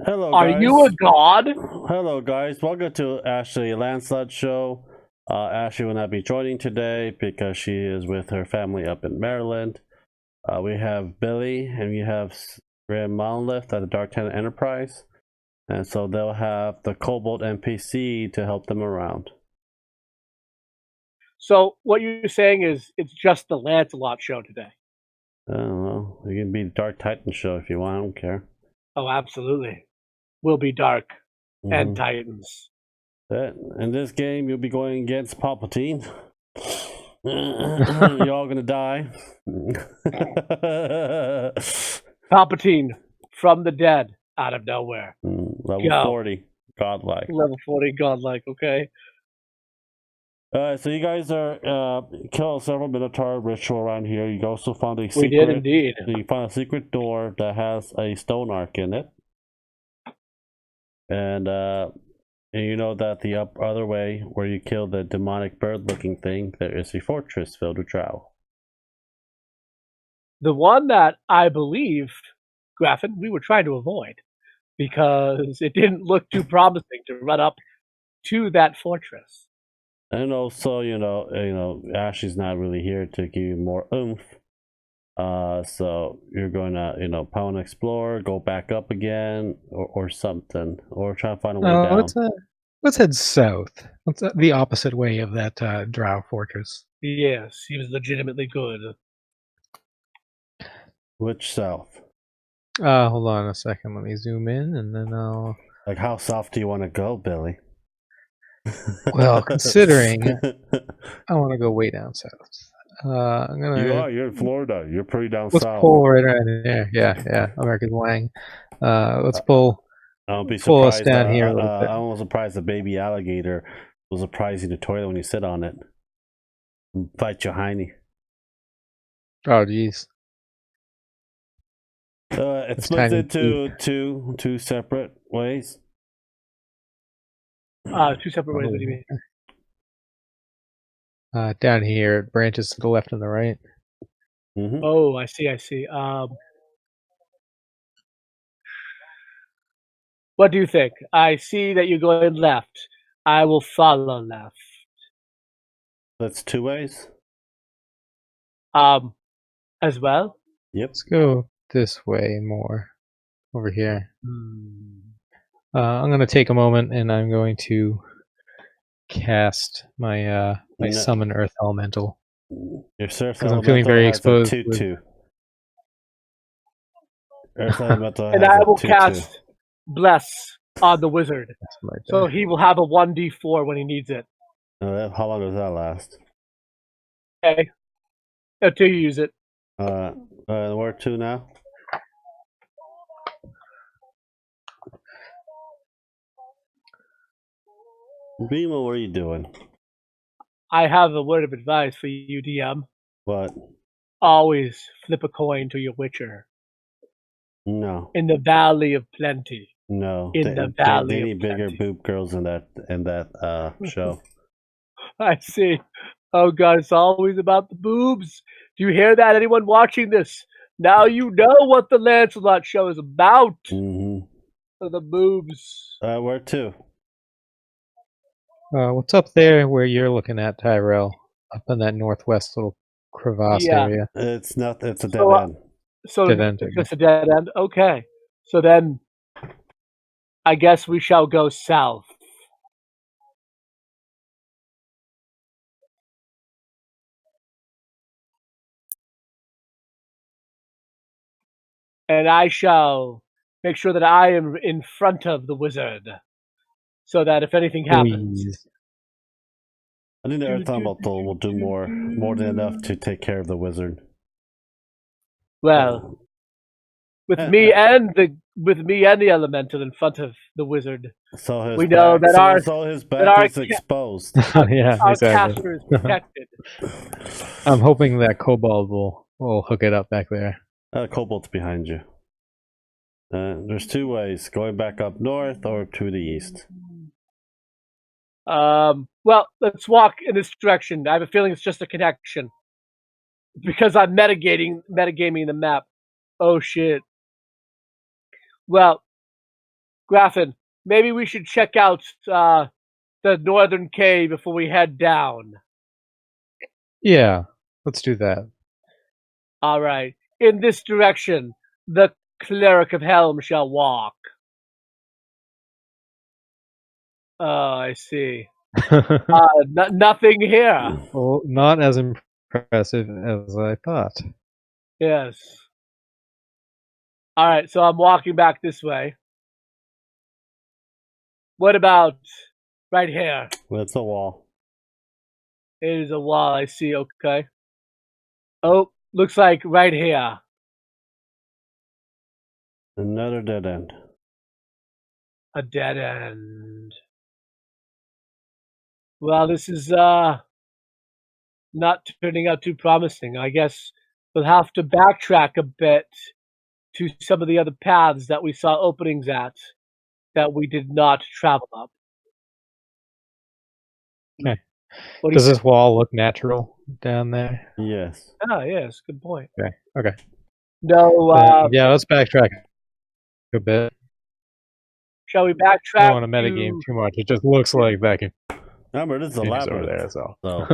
Hello, Are guys. you a god? Hello, guys. Welcome to Ashley Lancelot Show. Ashley will not be joining today because she is with her family up in Maryland. We have Billy and we have Graham Monolith at the Dark Tenant Enterprise. And so they'll have the Kobold NPC to help them around. So what you're saying is it's just the Lancelot show today. I don't know. You can be the Dark Titan show if you want. I don't care. Oh, absolutely. We'll be dark and Titans. In this game, you'll be going against Palpatine. You're all gonna die. Palpatine from the dead out of nowhere. Level 40, godlike. Level 40, godlike. Okay. So you guys are killed several Minotaur ritual around here. You also found a secret. We did indeed. You found a secret door that has a stone arc in it, and you know that the other way, where you kill the demonic bird-looking thing, there is a fortress filled with drow. The one that I believe, Graffin, we were trying to avoid because it didn't look too promising to run up to that fortress. And also, Ashley's not really here to give you more oomph. So you're going to, pound explore, go back up again, or something, or try to find a way down. Let's head south. What's the opposite way of that drow fortress? Yes, he was legitimately good. Which south? Hold on a second. Let me zoom in, and then I'll. Like, how south do you want to go, Billy? Well, considering I want to go way down south. I'm gonna. You're in Florida. You're pretty down let's south. Pull right in there. Yeah. American Wang. Let's pull. I'll be pull surprised. Us down here a little bit. I'm surprised the baby alligator will surprise you in the toilet when you sit on it. Bite your hiney. Oh, geez. It's split into two separate ways. Two separate ways. What do you mean? Down here, it branches to the left and the right. Mm-hmm. Oh, I see. What do you think? I see that you're going left. I will follow left. That's two ways? As well? Yep. Let's go this way more. Over here. I'm going to take a moment and I'm going to cast my summon Earth Elemental. Your Surf Elemental I'm feeling very exposed. 2/2. Earth Elemental and I will cast Bless on the wizard. So he will have a 1d4 when he needs it. How long does that last? Okay. Until you use it. Where to now? Beamo, what are you doing? I have a word of advice for you, DM. What? Always flip a coin to your witcher. No. In the Valley of Plenty. No. The Valley they need of bigger Plenty. boob girls in that show. I see. Oh God, it's always about the boobs. Do you hear that? Anyone watching this? Now you know what the Lancelot show is about. Mm-hmm. For the boobs. Where to? What's up there where you're looking at, Tyrell? Up in that northwest little crevasse area. It's not. It's a dead end. So dead end, it's a dead end. Okay. So then, I guess we shall go south. And I shall make sure that I am in front of the wizard, so that if anything happens. Please. I think the Earth Elemental will do more than enough to take care of the wizard. Well, with me and the elemental in front of the wizard, so we know that his back is exposed. Yeah, our exactly. caster is protected. I'm hoping that kobold will hook it up back there. Kobold's behind you. There's two ways: going back up north or to the east. Well, let's walk in this direction. I have a feeling it's just a connection. Because I'm metagaming the map. Oh shit. Well, Graffin, maybe we should check out the northern cave before we head down. Yeah, let's do that. All right. In this direction, the cleric of Helm shall walk. Oh, I see. Nothing here. Well, not as impressive as I thought. Yes. All right, so I'm walking back this way. What about right here? It's a wall. It is a wall, I see, okay. Oh, looks like right here. Another dead end. A dead end. Well, this is not turning out too promising. I guess we'll have to backtrack a bit to some of the other paths that we saw openings at that we did not travel up. Okay. What do Does you this wall look natural down there? Yes. Oh, yes, good point. Okay. No, Yeah, let's backtrack a bit. shall we I backtrack? don't want to metagame too much. It just looks like that can Remember, this is a finish over labyrinth. there, that's all. So,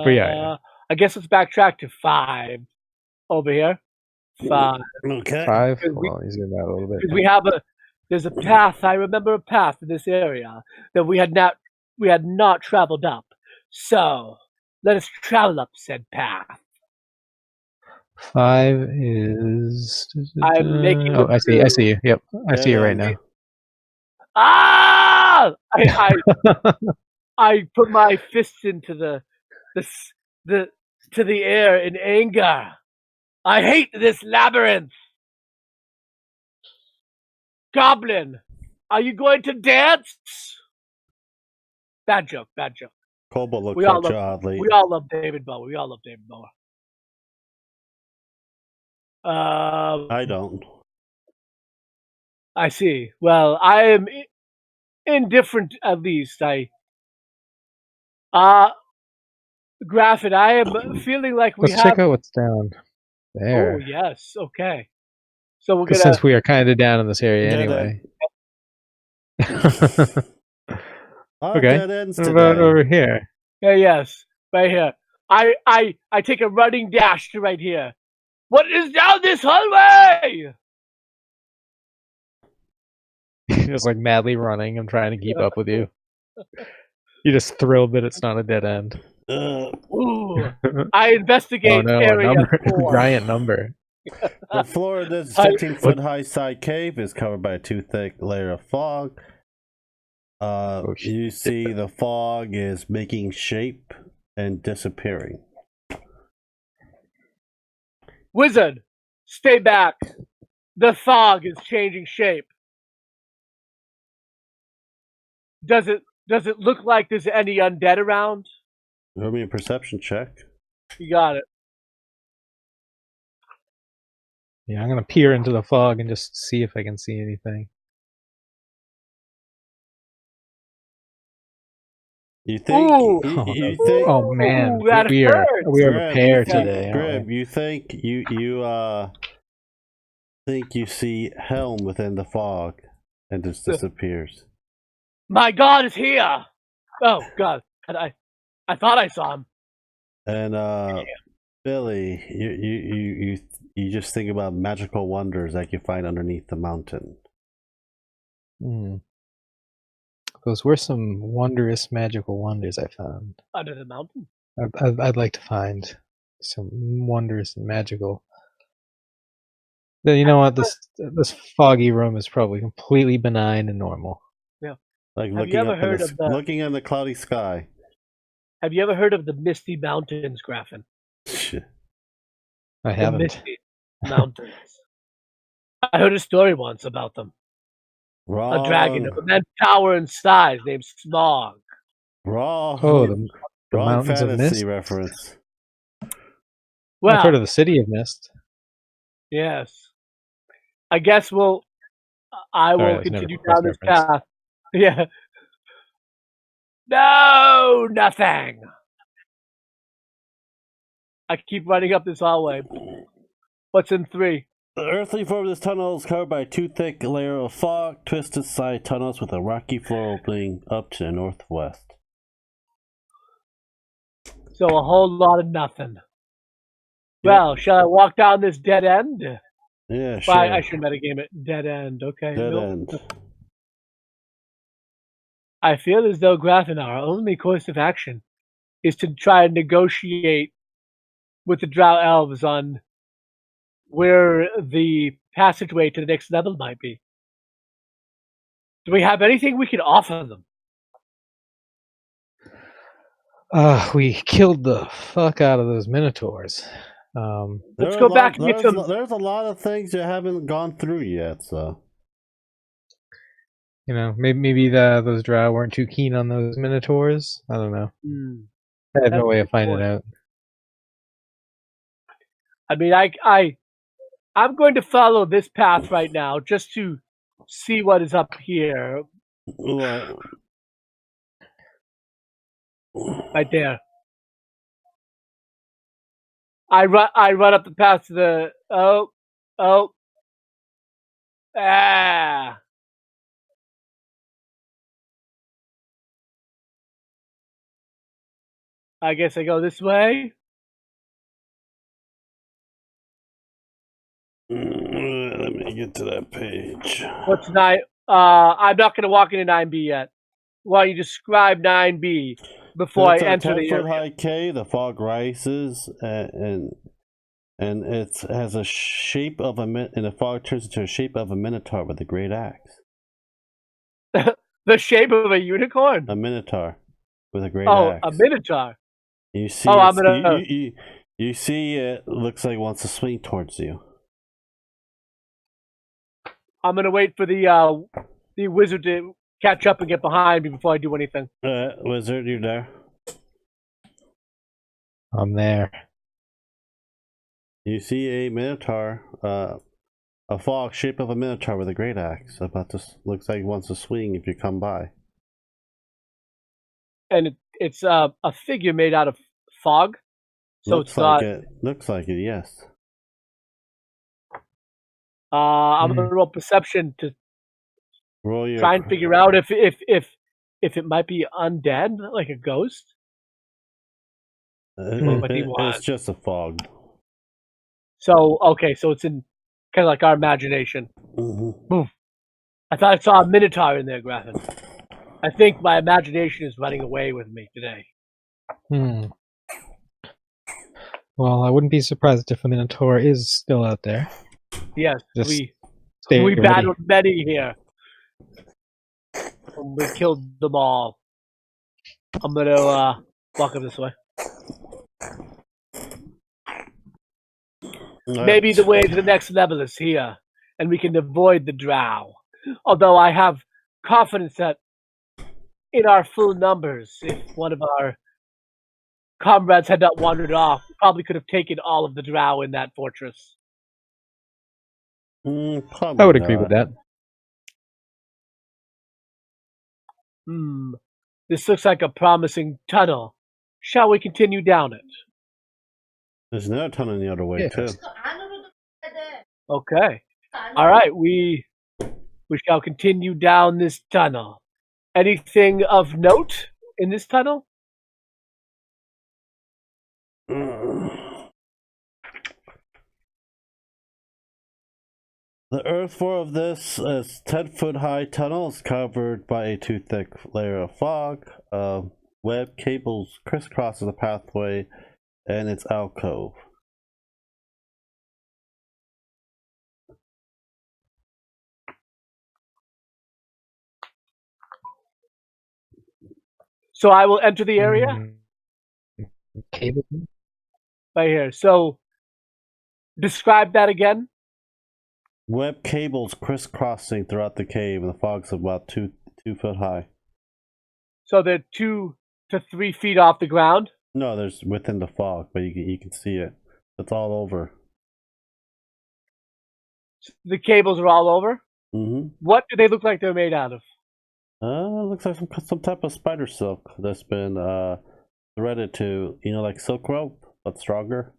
But yeah. I guess let's backtrack to 5 over here. 5. okay. 5? Because we- Well, he's doing that a little bit. Because we have there's a path. I remember a path in this area that we had not traveled up. So let us travel up said path. 5 is. I'm making Oh, a I see you. Yep, I see you right now. Ah! I put my fists into the air in anger. I hate this labyrinth. Goblin, are you going to dance? Bad joke. Cobalt looks We all at love- you oddly. We all love David Bowie. I don't. I see. Well, I am indifferent at least. Graffin, I am feeling like we Let's have. check out what's down there. Oh yes, okay. So we're Because gonna. since we are kind of down in this area Dead anyway. Okay. Okay. Dead ends What today. about over here? Yeah, yes, right here. I take a running dash to right here. What is down this hallway? Just like madly running. I'm trying to keep up with you. You're just thrilled that it's not a dead end. Ooh, I investigate Oh no, a area number, 4. giant number. The floor of this I- 15-foot high side cave is covered by a too thick layer of fog. shit. You see the fog is making shape and disappearing. Wizard, stay back. The fog is changing shape. Does it look like there's any undead around? Give me a perception check. You got it. Yeah, I'm gonna peer into the fog and just see if I can see anything. You think? Ooh. You think? Oh man, Ooh, that we are hurts. a Grib, pair you think- today. aren't Grib, we? you think you see Helm within the fog and just disappears. My God is here. Oh God, I thought I saw him. And Billy, you just think about magical wonders that you find underneath the mountain. Hmm. Those were some wondrous magical wonders I found. Under the mountain. I'd like to find some wondrous and magical. Then you know what? This foggy room is probably completely benign and normal. Like Have you ever heard of the- looking in the cloudy sky. Have you ever heard of the Misty Mountains, Graffin? Shit. I The haven't. Misty Mountains. I heard a story once about them. Wrong. A dragon of immense power and size named Smog. Wrong. Oh, the Wrong Mountains of fantasy Mist? reference. Well, I've heard of the City of Mist. yes. I guess I will Sorry, that was never continue a down this reference. path. Yeah. No, nothing. I keep running up this hallway. What's in 3? The earthly form of this tunnel is covered by a too thick layer of fog, twisted side tunnels with a rocky floor opening up to the northwest. So a whole lot of nothing. Yep. Well, shall I walk down this dead end? Yeah, sure. I should metagame it. Dead end. Okay. Dead nope. end. I feel as though Graffin, our only course of action is to try and negotiate with the Drow elves on where the passageway to the next level might be. Do we have anything we can offer them? We killed the fuck out of those minotaurs. Let's go back and get some. There's a lot of things you haven't gone through yet, so. You know, maybe those drow weren't too keen on those minotaurs. I don't know. I have no way of finding out. I mean, I'm going to follow this path right now just to see what is up here. What? Right there. I run up the path to the I guess I go this way. Let me get to that page. What's 9? I'm not going to walk into 9B yet. Why don't you describe 9B before I enter the area? 10-foot high cave. The fog rises, and it has a shape of and the fog turns into a shape of a minotaur with a great axe. The shape of a unicorn? A minotaur with a great axe. Oh, a minotaur. You see, you see it looks like it wants to swing towards you. I'm gonna wait for the wizard to catch up and get behind me before I do anything. Wizard, you there? I'm there. You see a minotaur, a fog shape of a minotaur with a great axe. Looks like it wants to swing if you come by. And it's a figure made out of fog, so looks it's not. Looks like it, yes. I'm gonna roll perception to roll try and figure out if it might be undead, like a ghost. It's just a fog. So okay, so it's in kind of like our imagination. Mm-hmm. I thought I saw a minotaur in there, Graffin. I think my imagination is running away with me today. Well, I wouldn't be surprised if a minotaur is still out there. Yes, Just we battled many here. We killed them all. I'm gonna walk up this way. Maybe the way to the next level is here, and we can avoid the drow. Although I have confidence that in our full numbers, if one of our comrades had not wandered off, we probably could have taken all of the drow in that fortress. I would agree with that. This looks like a promising tunnel. Shall we continue down it? There's another tunnel the other way too. Okay. All right. We shall continue down this tunnel. Anything of note in this tunnel? The earth floor of this 10-foot high tunnel is covered by a too thick layer of fog. Web cables crisscrosses the pathway and its alcove. So I will enter the area Cable? right here. So describe that again. Web cables crisscrossing throughout the cave, and the fog's about 2 foot high. So they're 2 to 3 feet off the ground? No, there's within the fog, but you can see it. It's all over. The cables are all over? Mm-hmm. What do they look like they're made out of? Looks like some type of spider silk that's been threaded to, like silk rope, but stronger.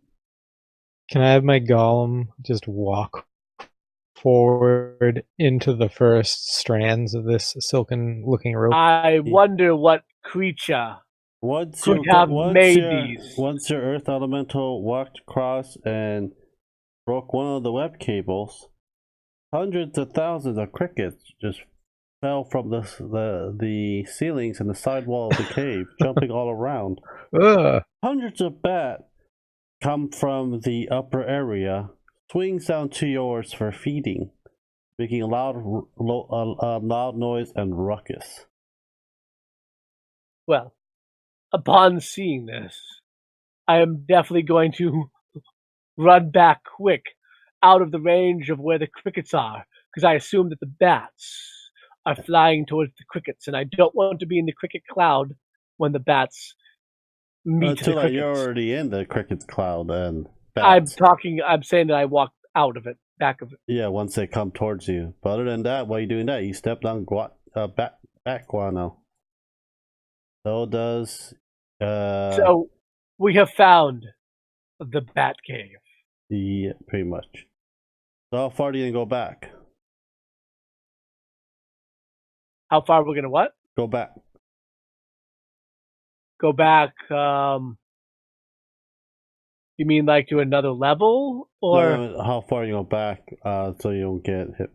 Can I have my golem just walk forward into the first strands of this silken-looking rope. I wonder what creature Once could your have made these. once your earth elemental walked across and broke one of the web cables, hundreds of thousands of crickets just fell from the ceilings and the sidewall of the cave, jumping all around. Ugh. Hundreds of bats come from the upper area, swings down to yours for feeding, making a loud noise and ruckus. Well, upon seeing this, I am definitely going to run back quick out of the range of where the crickets are, because I assume that the bats are flying towards the crickets, and I don't want to be in the cricket cloud when the bats meet the crickets. You're already in the cricket cloud and bats. I'm saying that I walked out of it, back of it. Yeah, once they come towards you. But other than that, while you're doing that, you step down bat guano. So does So we have found the bat cave. Yeah, pretty much. So how far do you go back? How far we're gonna what? Go back. Go back. You mean like to another level, or No, how far you go back? So you don't get hit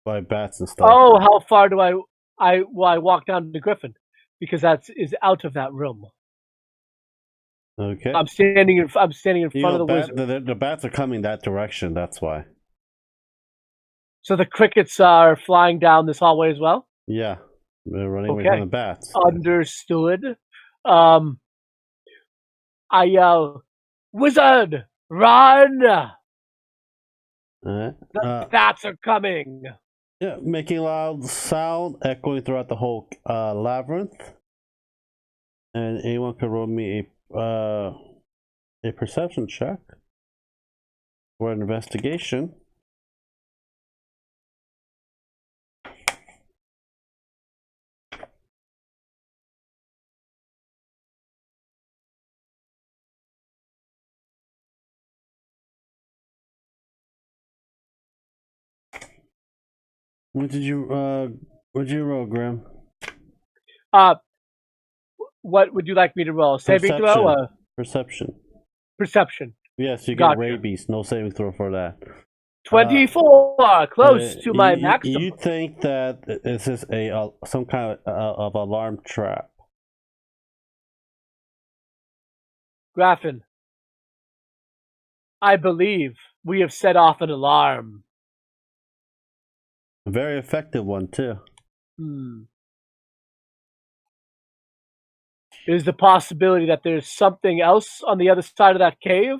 by bats and stuff. oh, how far do I walk down to Griffin, because that is out of that room. Okay. I'm standing in front of the bat, wizard. the bats are coming that direction. That's why. So the crickets are flying down this hallway as well. Yeah, they're running away from the bats. Understood. I yell, "Wizard, run! The bats are coming!" Yeah, making a loud sound, echoing throughout the whole labyrinth. And anyone could roll me a perception check or an investigation. What did you roll, Grim? What would you like me to roll? Saving throw? Perception. Perception. Yes, you Gotcha. get rabies. No saving throw for that. 24, close to my maximum. You think that this is some kind of alarm trap? Graffin, I believe we have set off an alarm. A very effective one too. Is the possibility that there's something else on the other side of that cave?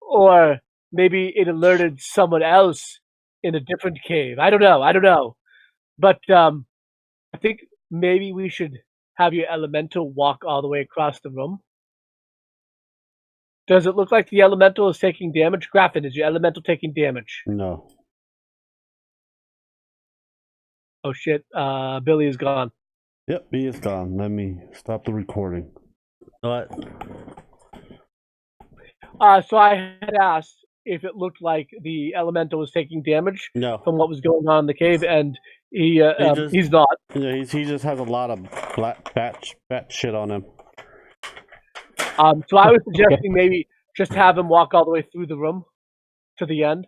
Or maybe it alerted someone else in a different cave. I don't know. But I think maybe we should have your elemental walk all the way across the room. Does it look like the elemental is taking damage? Graffin, is your elemental taking damage? No. Oh shit, Billy is gone. Yep, he is gone. Let me stop the recording. What? So I had asked if it looked like the elemental was taking damage from what was going on in the cave, and he's not. Yeah, he just has a lot of bat shit on him. So I was suggesting maybe just have him walk all the way through the room to the end.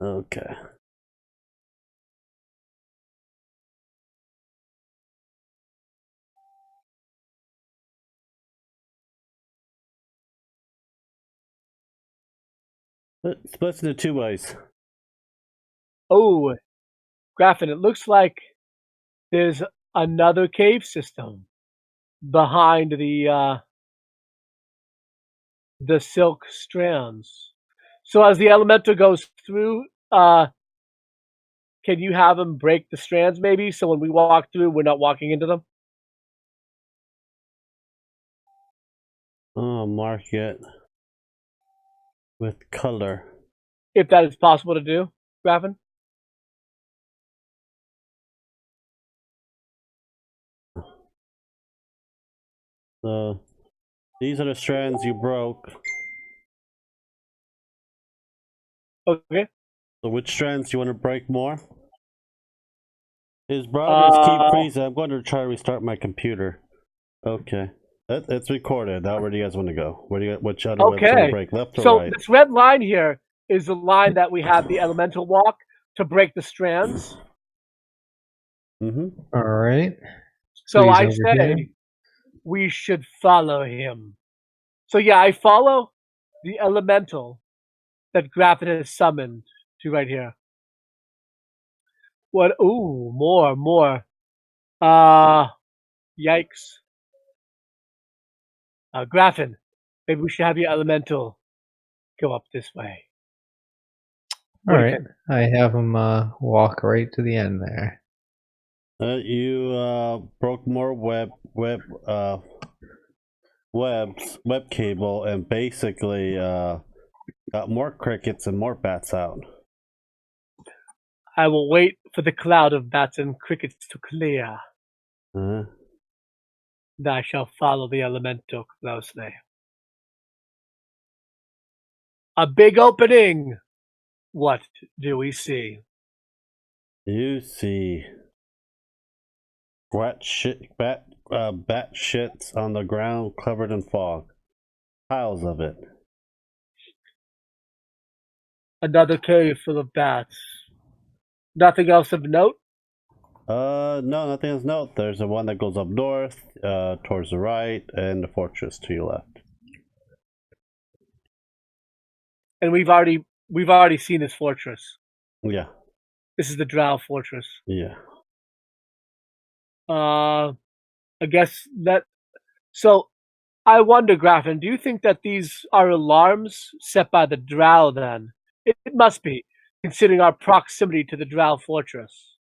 Okay. Splits into two ways. Oh, Graffin, it looks like there's another cave system behind the silk strands. So as the elemental goes through, can you have him break the strands maybe, so when we walk through, we're not walking into them? Oh, mark it with color. If that is possible to do, Graffin? So, these are the strands you broke. Okay. So which strands you want to break more? His brothers keep freezing. I'm going to try to restart my computer. Okay. It's recorded. Now where do you guys want to go? Which other webs want to break? Left or right? So this red line here is the line that we have the elemental walk to break the strands. All right. So I say we should follow him. So yeah, I follow the elemental that Graffin has summoned to right here. What? Ooh, more. Yikes. Graffin, maybe we should have your elemental go up this way. All right. I have him walk right to the end there. You broke more web cable, and basically got more crickets and more bats out. I will wait for the cloud of bats and crickets to clear. And I shall follow the elemental closely. A big opening. What do we see? You see bat shits on the ground covered in fog. Piles of it. Another cave full of bats. Nothing else of note? No, nothing of note. There's the one that goes up north, towards the right, and the fortress to your left. And we've already seen this fortress. Yeah. This is the Drow fortress. Yeah. I guess that. So, I wonder, Graffin, do you think that these are alarms set by the Drow? Then it must be, considering our proximity to the Drow fortress.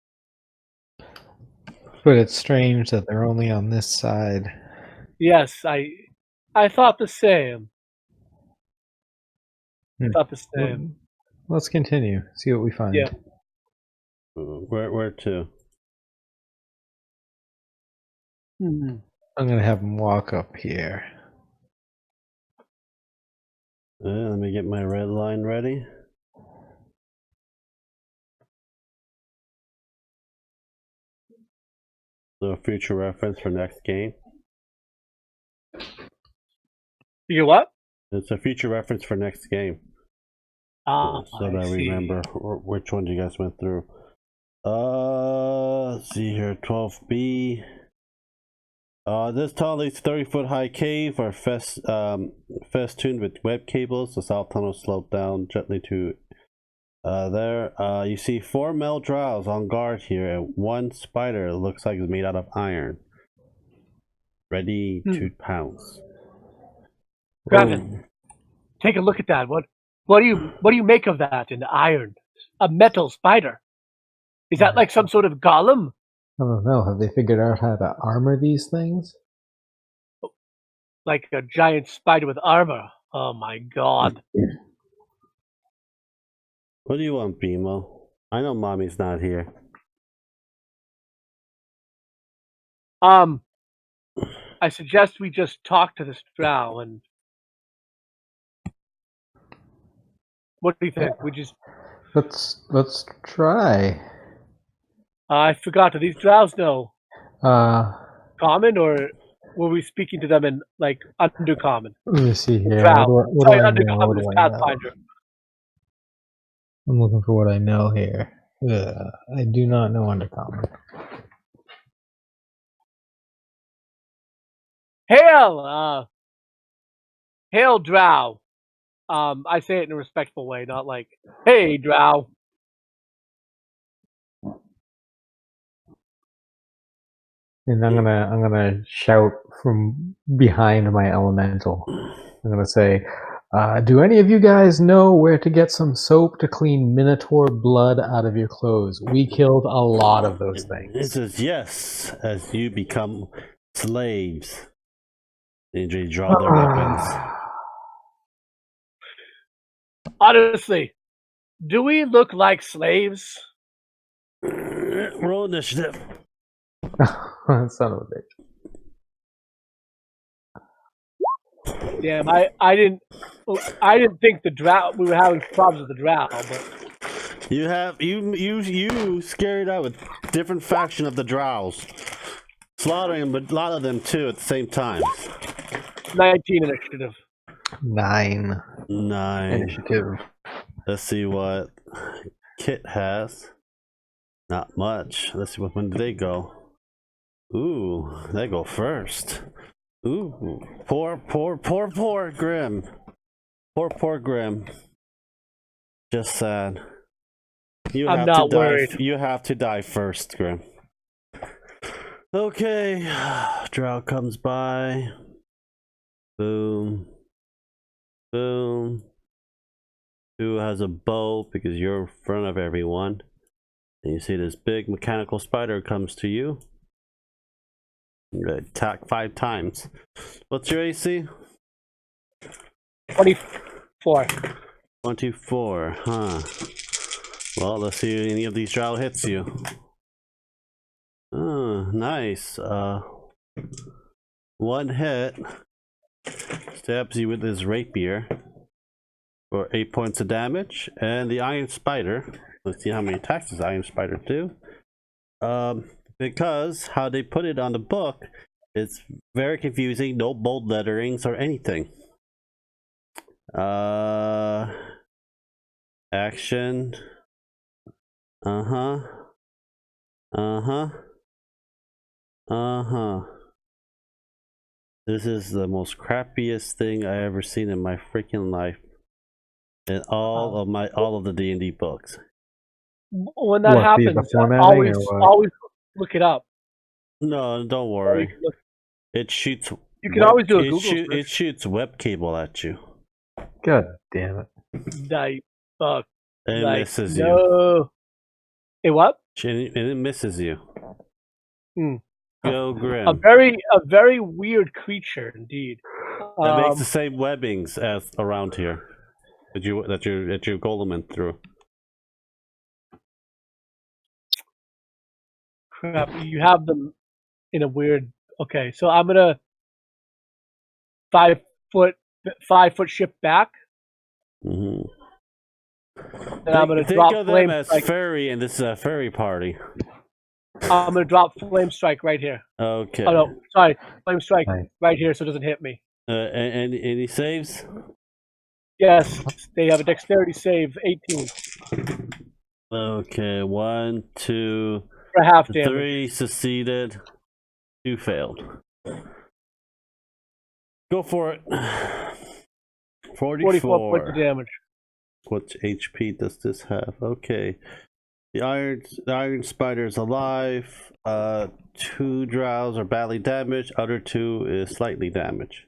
But it's strange that they're only on this side. Yes, I thought the same. Thought the same. Let's continue. See what we find. Yeah. Where to? I'm gonna have him walk up here. Let me get my red line ready. So future reference for next game. You what? It's a future reference for next game. So that I remember which one you guys went through. Let's see here, 12B. This tunnel leads 30-foot high cave or festooned with web cables. The south tunnel sloped down gently to there. You see 4 male drows on guard here, and 1 spider that looks like it's made out of iron, ready to pounce. Graffin, take a look at that. What do you make of that in iron? A metal spider? Is that like some sort of golem? I don't know. Have they figured out how to armor these things? Like a giant spider with armor. Oh my god. What do you want, BMO? I know mommy's not here. I suggest we just talk to this drow and what do you think? We just let's try. I forgot. Do these drows know common, or were we speaking to them in like undercommon? Let me see here. Drow. What Sorry, do I undercommon know? is Pathfinder. I'm looking for what I know here. I do not know undercommon. Hail, drow. I say it in a respectful way, not like, hey, drow. And I'm gonna shout from behind my elemental. I'm gonna say, do any of you guys know where to get some soap to clean minotaur blood out of your clothes? We killed a lot of those things. It says yes, as you become slaves. They draw their weapons. Honestly, do we look like slaves? Roll initiative. Son of a bitch. Damn, I didn't think the drow. We were having problems with the drow, but You scared out with different faction of the drows, slaughtering but a lot of them too at the same time. 19 initiative. 9 initiative. Let's see what Kit has. Not much. Let's see when do they go. Ooh, they go first. Ooh, poor Grim. Poor Grim. Just sad. I'm not worried. You have to die first, Grim. Okay, Drow comes by. Boom. Boom. Who has a bow because you're in front of everyone. And you see this big mechanical spider comes to you. You're gonna attack 5 times. What's your AC? 24. 24, huh? Well, let's see if any of these drow hits you. Oh, nice. 1 hit. Stabs you with his rapier for 8 points of damage. And the iron spider, let's see how many attacks does iron spider do. Because how they put it on the book, it's very confusing. No bold letterings or anything. Action. This is the most crappiest thing I ever seen in my freaking life. In all of the D&D books. When that happens, always look it up. No, don't worry. It shoots. You can always do a Google search. It shoots web cable at you. God damn it! Fuck. It misses you. No. Hey, what? And it misses you. Go Grim. A very weird creature indeed. That makes the same webbings as around here that your golem went through. Crap, you have them in a weird. Okay, so I'm gonna 5 foot shift back. Mm-hmm. And I'm gonna drop of flame them as strike. furry, and this is a furry party. I'm gonna drop flame strike right here. Okay. Oh no, sorry, flame strike right here, so it doesn't hit me. And any saves? Yes, they have a dexterity save 18. Okay, 1, 2, for half damage. 3 succeeded, 2 failed. Go for it. 44 points of damage. What HP does this have? Okay. The iron spider is alive. 2 drows are badly damaged. Other 2 is slightly damaged.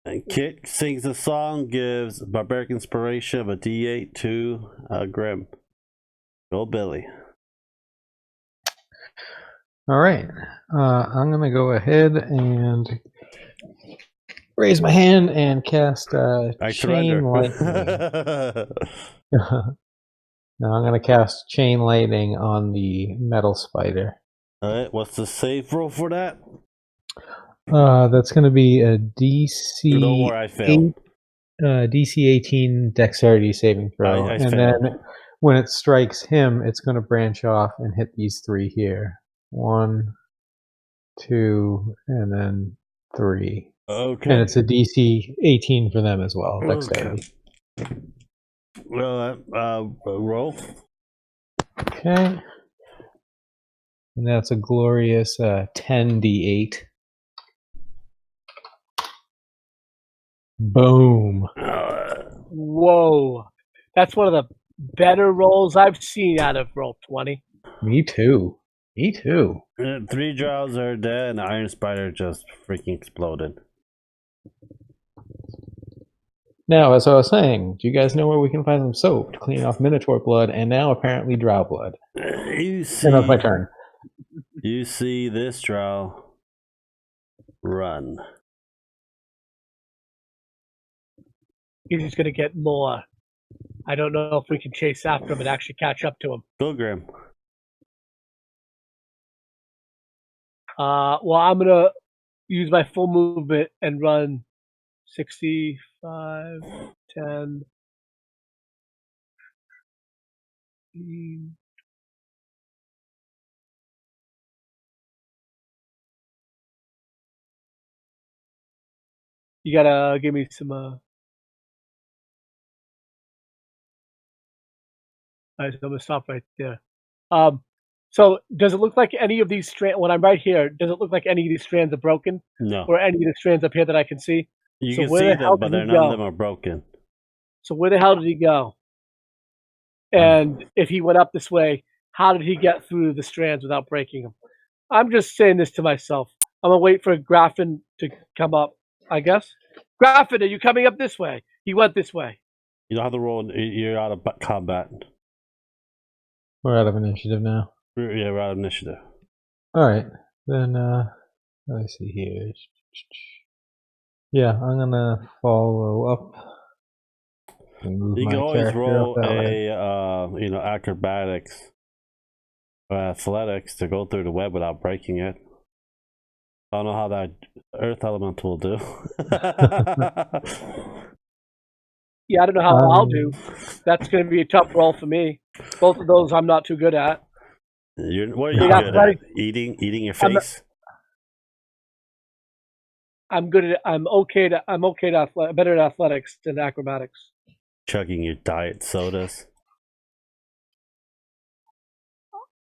And Kit sings a song, gives barbaric inspiration of a D8 to Grim. Go Billy. All right. I'm going to go ahead and raise my hand and cast Chain Lightning. Now I'm going to cast Chain Lightning on the metal spider. All right. What's the save roll for that? That's going to be a DC. Don't worry, I failed. DC 18 Dexterity saving throw, I and failed. then when it strikes him, it's going to branch off and hit these 3 here. 1, 2, and then 3. Okay. And it's a DC 18 for them as well. Dexterity. Okay. Roll. Okay. And that's a glorious 10d8. Boom. Whoa. That's one of the better rolls I've seen out of Roll20. Me too. 3 drows are dead, and the iron spider just freaking exploded. Now, as I was saying, do you guys know where we can find some soap to clean off Minotaur blood and now apparently drow blood? You see, and that's my turn. You see this drow run. He's just going to get more. I don't know if we can chase after him and actually catch up to him. Go, Grim. Well, I'm going to use my full movement and run 65, 10. You gotta give me some. Alright, so I'm gonna stop right there. So does it look like any of these strands? When I'm right here, does it look like any of these strands are broken, No. or any of the strands up here that I can see? You So can where see the hell them, but did he none of go? them are broken. So where the hell did he go? And if he went up this way, how did he get through the strands without breaking them? I'm just saying this to myself. I'm gonna wait for Graffin to come up, I guess. Graffin, are you coming up this way? He went this way. You don't have to roll. You're out of combat. We're out of initiative now. Yeah, we're out of initiative. Alright, then, let me see here. Yeah, I'm gonna follow up. Move You my can always character roll up that way. a acrobatics or athletics to go through the web without breaking it. I don't know how that earth elemental will do. Yeah, I don't know how I'll do. That's going to be a tough roll for me. Both of those I'm not too good at. What are you good at? Eating your face? I'm good at. I'm okay at better at athletics than acrobatics. Chugging your diet sodas.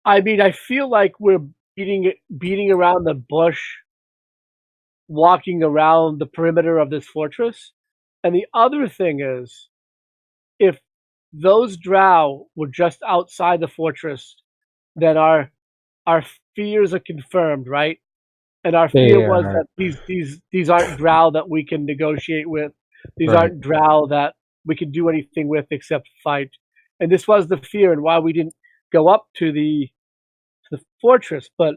I mean, I feel like we're beating around the bush, walking around the perimeter of this fortress. And the other thing is, if those drow were just outside the fortress, then our fears are confirmed, right? And our fear was that these aren't drow that we can negotiate with. These aren't drow that we can do anything with except fight. And this was the fear and why we didn't go up to the fortress. But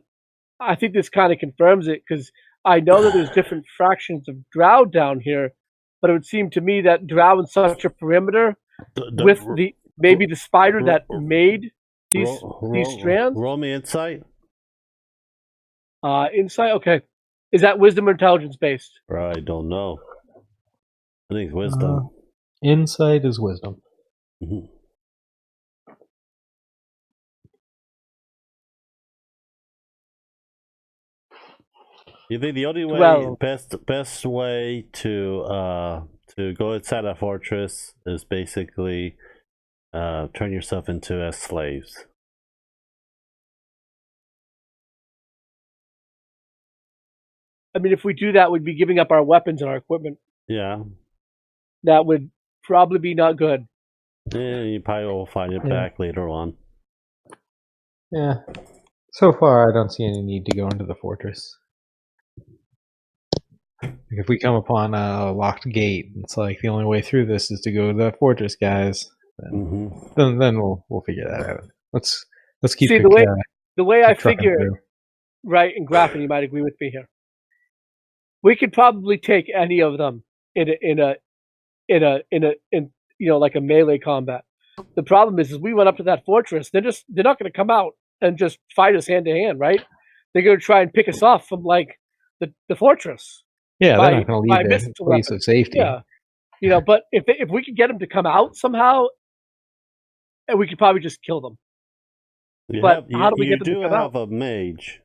I think this kind of confirms it, because I know that there's different fractions of drow down here, but it would seem to me that drow in such a perimeter with maybe the spider that made these strands. Roll me insight. Insight, okay. Is that wisdom or intelligence based? I don't know. I think it's wisdom. Insight is wisdom. Mm-hmm. You think the only way, best way to go inside a fortress is basically turn yourself into as slaves? I mean, if we do that, we'd be giving up our weapons and our equipment. Yeah. That would probably be not good. Yeah, you probably will find it back later on. Yeah. So far, I don't see any need to go into the fortress. If we come upon a locked gate, it's like the only way through this is to go to the fortress, guys. Then we'll figure that out. Let's keep the way I figure, right? And Graffin, you might agree with me here. We could probably take any of them in like a melee combat. The problem is we went up to that fortress. They're not going to come out and just fight us hand to hand, right? They're going to try and pick us off from like the fortress. Yeah, they're not going to leave their place of safety. Yeah, but if we could get them to come out somehow, and we could probably just kill them. How do we get them to come out? You do have a mage.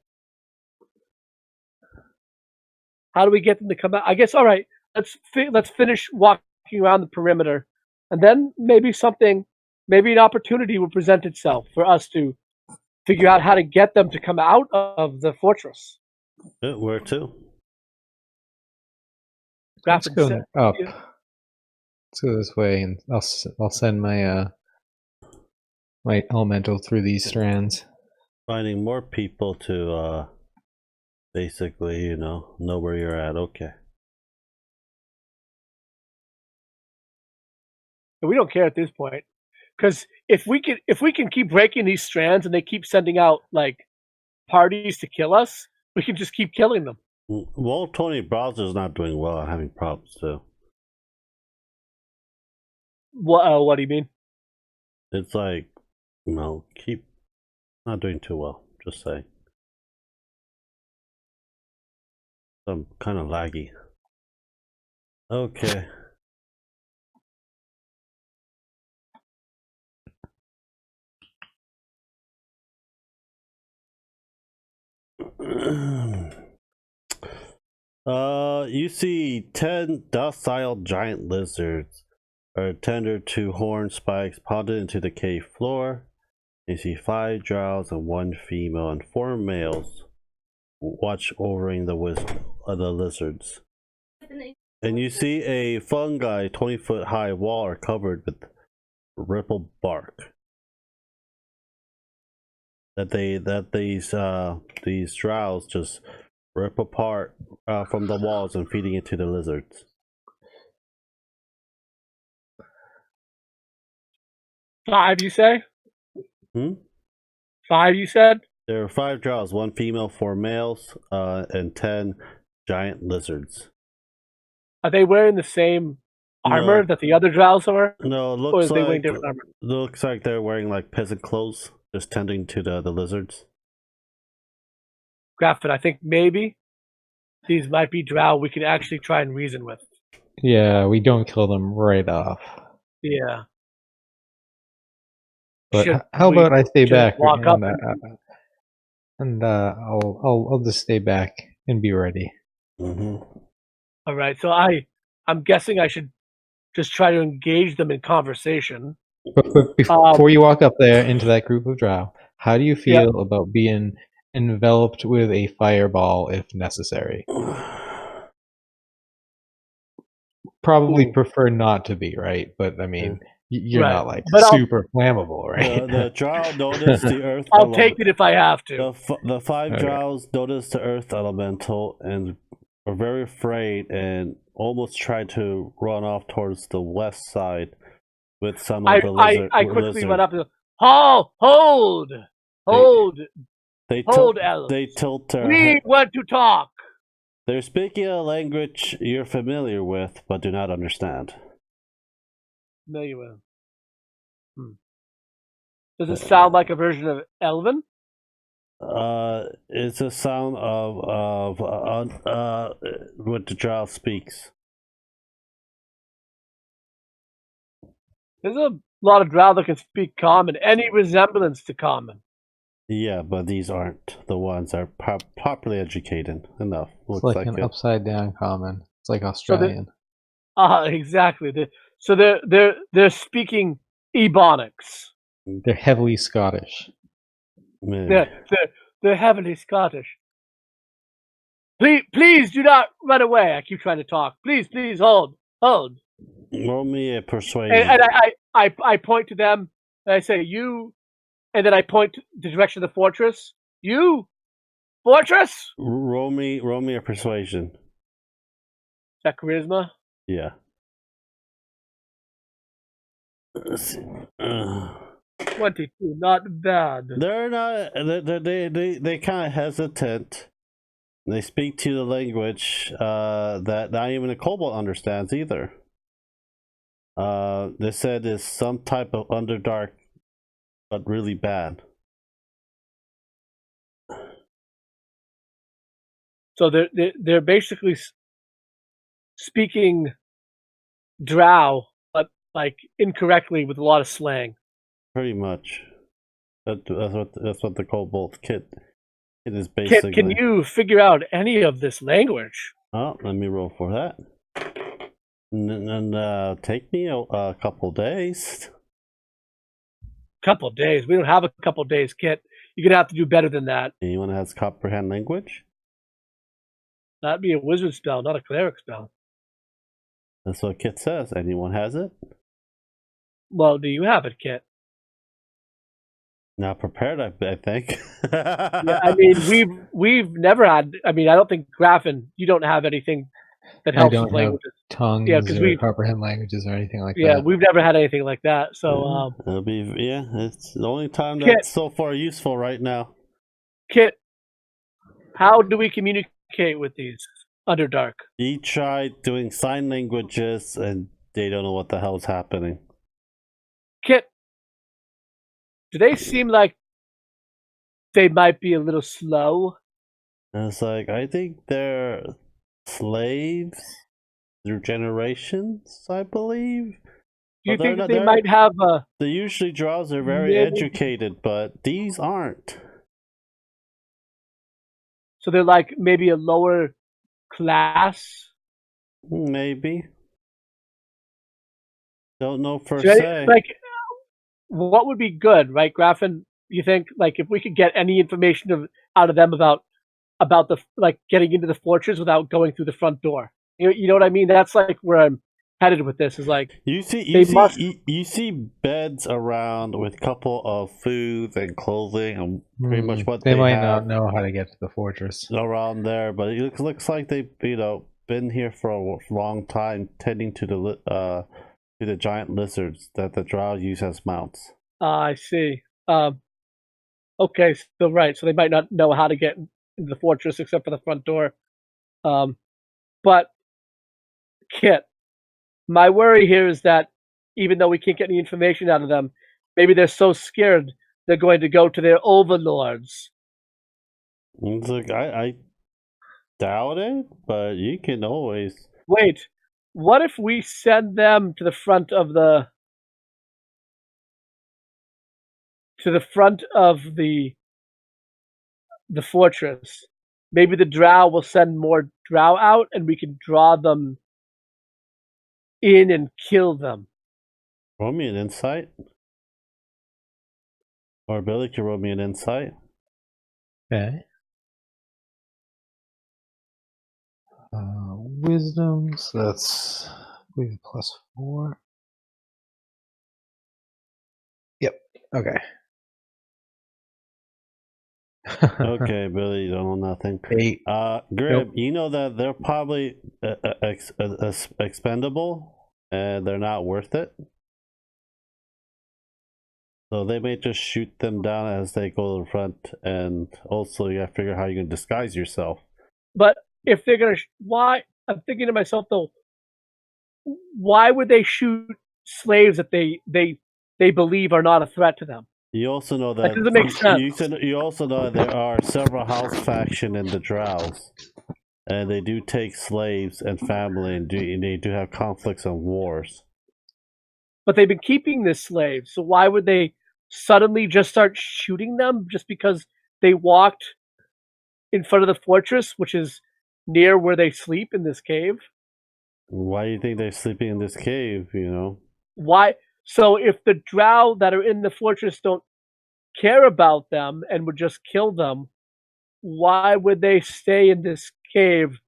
How do we get them to come out? I guess, all right, let's finish walking around the perimeter, and then maybe an opportunity will present itself for us to figure out how to get them to come out of the fortress. Where to? Let's go up. Let's go this way, and I'll send my my elemental through these strands. Finding more people to basically, know where you're at. Okay. And we don't care at this point, because if we can keep breaking these strands and they keep sending out like parties to kill us, we can just keep killing them. Well, Tony Browser's not doing well. I'm having problems too. What do you mean? It's like, keep not doing too well. Just saying. I'm kind of laggy. Okay. You see 10 docile giant lizards are tended to horn spikes pounded into the cave floor. You see 5 drows and 1 female and 4 males watch overing the lizards. And you see a fungi 20-foot high wall are covered with rippled bark. That these drows just rip apart from the walls and feeding it to the lizards. Five, you say? 5, you said? There are 5 drows, 1 female, 4 males, and 10 giant lizards. Are they wearing the same armor that the other drows are? No, it looks looks like they're wearing like peasant clothes, just tending to the lizards. Graffin, I think maybe these might be drow we can actually try and reason with. Yeah, we don't kill them right off. Yeah. But how about I stay back and I'll just stay back and be ready. All right, so I'm guessing I should just try to engage them in conversation. But before you walk up there into that group of drow, how do you feel about being enveloped with a fireball if necessary? Probably prefer not to be, right? But I mean, you're not like super flammable, right? The drow notice the earth. I'll take it if I have to. The 5 drows notice the earth elemental and are very afraid and almost try to run off towards the west side with some of the lizard. I quickly went up and hold, elves. They tilt their We want to talk. They're speaking a language you're familiar with, but do not understand. Familiar with. Does it sound like a version of Elven? It's a sound of what the drow speaks. There's a lot of drow that can speak common, any resemblance to common. Yeah, but these aren't the ones that are properly educated enough. It's like an upside down common. It's like Australian. Exactly. So they're speaking Ebonics. They're heavily Scottish. They're heavily Scottish. Please do not run away. I keep trying to talk. Please hold. Roll me a persuasion. And I point to them and I say, you, and then I point to the direction of the fortress. You, fortress. Roll me a persuasion. Is that charisma? Yeah. 22, not bad. They're not. They kind of hesitant. They speak to the language that not even a kobold understands either. They said it's some type of underdark, but really bad. So they're basically speaking drow, but like incorrectly with a lot of slang. Pretty much. That's what the kobold kit is basically. Can you figure out any of this language? Oh, let me roll for that. And take me a couple days. Couple days? We don't have a couple days, Kit. You're gonna have to do better than that. Anyone has comprehend language? That'd be a wizard spell, not a cleric spell. That's what Kit says. Anyone has it? Well, do you have it, Kit? Not prepared, I think. Yeah, I mean, we've never had. I mean, I don't think Graffin, you don't have anything that helps with languages. Tongues or comprehend languages or anything like that. Yeah, we've never had anything like that. So it'll be it's the only time that's so far useful right now. Kit, how do we communicate with these Underdark? He tried doing sign languages and they don't know what the hell's happening. Kit, do they seem like they might be a little slow? And it's like, I think they're slaves through generations, I believe. Do you think that they might have a... The usually draws are very educated, but these aren't. So they're like maybe a lower class. Maybe. Don't know per So, se. like, what would be good, right, Graffin? You think, like, if we could get any information out of them about the like getting into the fortress without going through the front door? You know what I mean? That's like where I'm headed with this. Is like You see beds around with a couple of food and clothing and pretty much what they might have not know how to get to the fortress around there, but it looks like they've been here for a long time, tending to the giant lizards that the drow use as mounts. I see. Okay, so right, so they might not know how to get into the fortress except for the front door. But Kit, my worry here is that even though we can't get any information out of them, maybe they're so scared they're going to go to their overlords. It's like, I doubt it, but you can always Wait, what if we send them to the front of the fortress? Maybe the drow will send more drow out and we can draw them in and kill them. roll me an insight. Or Billy can roll me an insight. Okay. Wisdom, so that's +4. Yep. Okay. Okay, Billy, you don't know nothing. 8. Grib, you know that they're probably expendable and they're not worth it. So they may just shoot them down as they go to the front, and also you gotta figure how you can disguise yourself. But if they're gonna, why? I'm thinking to myself though, why would they shoot slaves that they believe are not a threat to them? You also know that doesn't make sense. You also know that there are several house faction in the Drows, and they do take slaves and family, and they do have conflicts and wars. But they've been keeping this slave, so why would they suddenly just start shooting them just because they walked in front of the fortress, which is near where they sleep in this cave? Why do you think they're sleeping in this cave, you know? Why? So if the drow that are in the fortress don't care about them and would just kill them, why would they stay in this cave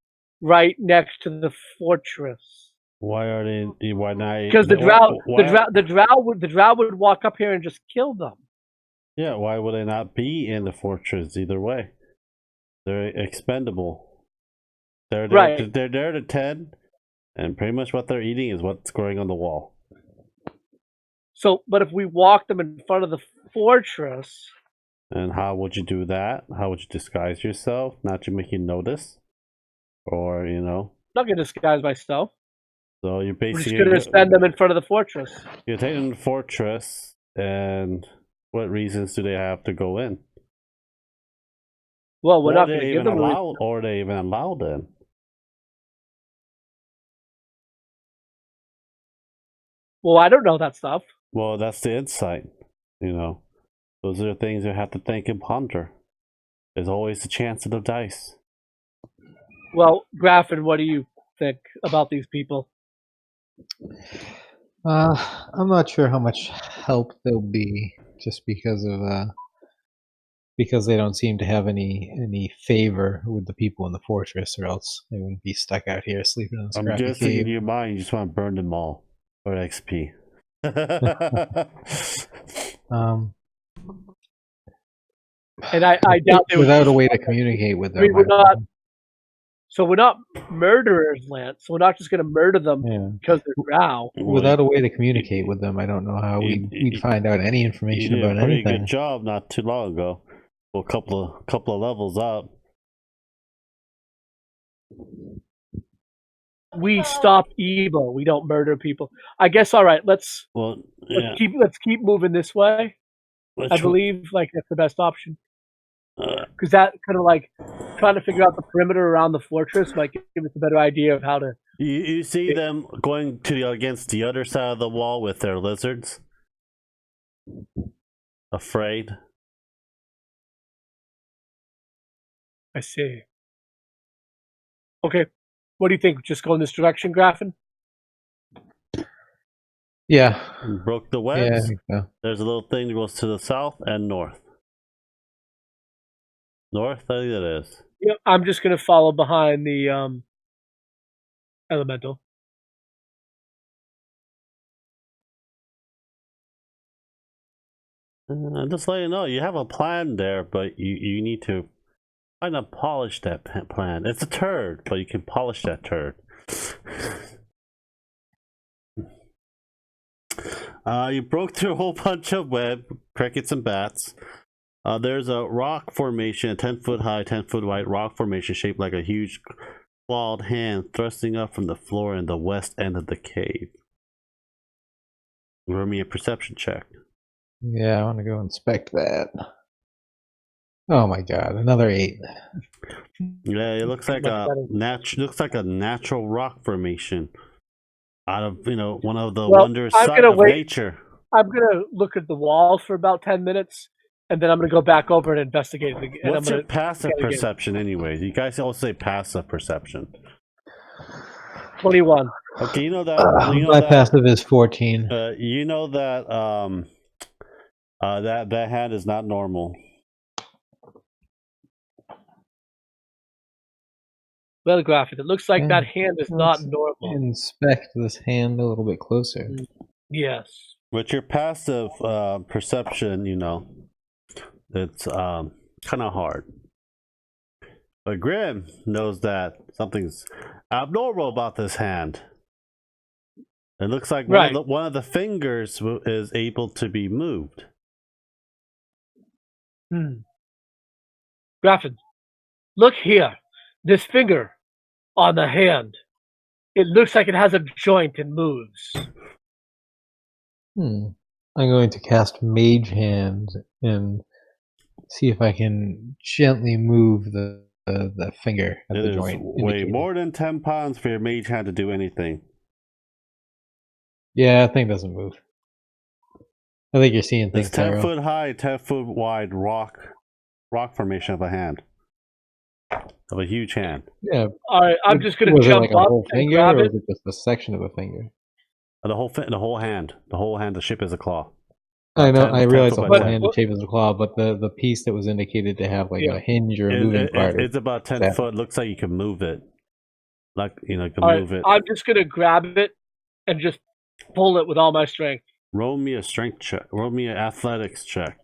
right next to the fortress? Why are they? Why not? Because the drow would walk up here and just kill them. Yeah, why would they not be in the fortress either way? They're expendable. They're there to tend, and pretty much what they're eating is what's growing on the wall. So, but if we walk them in front of the fortress, and how would you do that? How would you disguise yourself? Not to make you notice, or I'm not gonna disguise myself. So you're basically we're just gonna send them in front of the fortress. You're taking the fortress, and what reasons do they have to go in? Well, we're not going to give them allowed, or are they even allowed in? Well, I don't know that stuff. Well, that's the insight. Those are the things you have to think and ponder. There's always a chance of the dice. Well, Graffin, what do you think about these people? I'm not sure how much help they'll be, just because they don't seem to have any favor with the people in the fortress, or else they wouldn't be stuck out here sleeping in this crappy cave. I'm just thinking in your mind, you just want to burn them all for XP. And I doubt they without a way to communicate with them. So we're not murderers, Lance. So we're not just going to murder them because they're drow. Without a way to communicate with them, I don't know how we'd find out any information about anything. You did a pretty good job not too long ago. Well, a couple of levels up. We stop evil. We don't murder people. I guess. All right. Let's keep moving this way. I believe that's the best option. Because that kind of trying to figure out the perimeter around the fortress might give us a better idea of how to. You see them going against the other side of the wall with their lizards, afraid. I see. Okay. What do you think? Just go in this direction, Graffin? Yeah. Broke the Yeah, I webs. think so. There's a little thing that goes to the south and north. North, I think it is. Yep. I'm just going to follow behind the elemental. Just let you know, you have a plan there, but you need to kind of polish that plan. It's a turd, but you can polish that turd. You broke through a whole bunch of web, crickets and bats. There's a rock formation, a 10-foot high, 10-foot wide rock formation shaped like a huge clawed hand thrusting up from the floor in the west end of the cave. Roll me a perception check. Yeah, I want to go inspect that. Oh my god, another 8. Yeah, it looks like a natural rock formation out of one of the wondrous sights of nature. I'm gonna look at the wall for about 10 minutes, and then I'm gonna go back over and investigate it again. What's your passive perception, anyways? You guys all say passive perception. 21. Okay, you know that. My passive is 14. You know that that hand is not normal. Well, Graffin, it looks like that hand is not normal. Inspect this hand a little bit closer. Yes. With your passive perception, it's kind of hard. But Grim knows that something's abnormal about this hand. It looks like one of the fingers is able to be moved. Graffin, look here. This finger on the hand. It looks like it has a joint and moves. I'm going to cast Mage Hand and see if I can gently move the finger at the joint. It is way more than 10 pounds for your Mage Hand to do anything. Yeah, that thing doesn't move. I think you're seeing things. It's 10-foot high, 10-foot wide rock formation of a hand. Of a huge hand. Yeah. All right, I'm just going to jump up. Was it like a whole and finger, grab or it? is it just a section of a finger? The whole hand. The whole hand. The shape is a claw. I know. I realize the whole hand is shape is a claw, but the piece that was indicated to have a hinge or a moving part. It's about 10 foot. Looks like you can move it. Like you can move it. I'm just going to grab it and just pull it with all my strength. Roll me a strength check. Roll me an athletics check.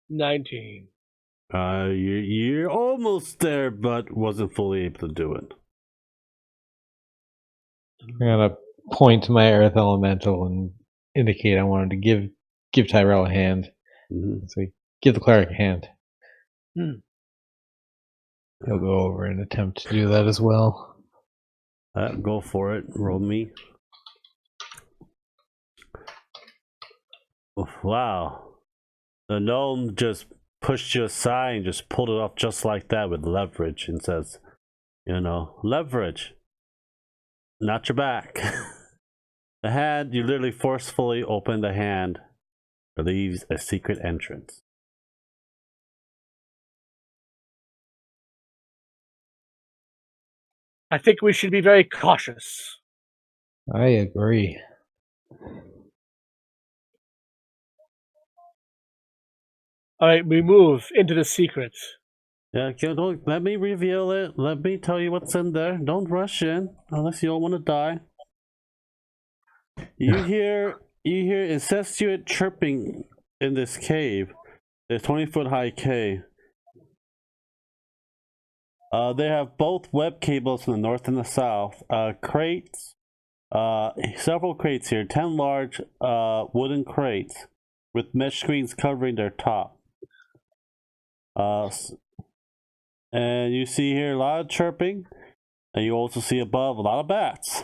19. You're almost there, but wasn't fully able to do it. I'm gonna point to my earth elemental and indicate I wanted to give Tyrell a hand. So give the cleric a hand. He'll go over and attempt to do that as well. Go for it. Roll me. Wow. The gnome just pushed you aside and just pulled it off just like that with leverage and says, leverage. Not your back. The hand, you literally forcefully open the hand, relieves a secret entrance. I think we should be very cautious. I agree. All right, we move into the secret. Yeah, let me reveal it. Let me tell you what's in there. Don't rush in unless you don't want to die. You hear incestuous chirping in this cave. This 20-foot high cave. They have both web cables from the north and the south. Crates. Several crates here. 10 large wooden crates with mesh screens covering their top. And you see here a lot of chirping, and you also see above a lot of bats.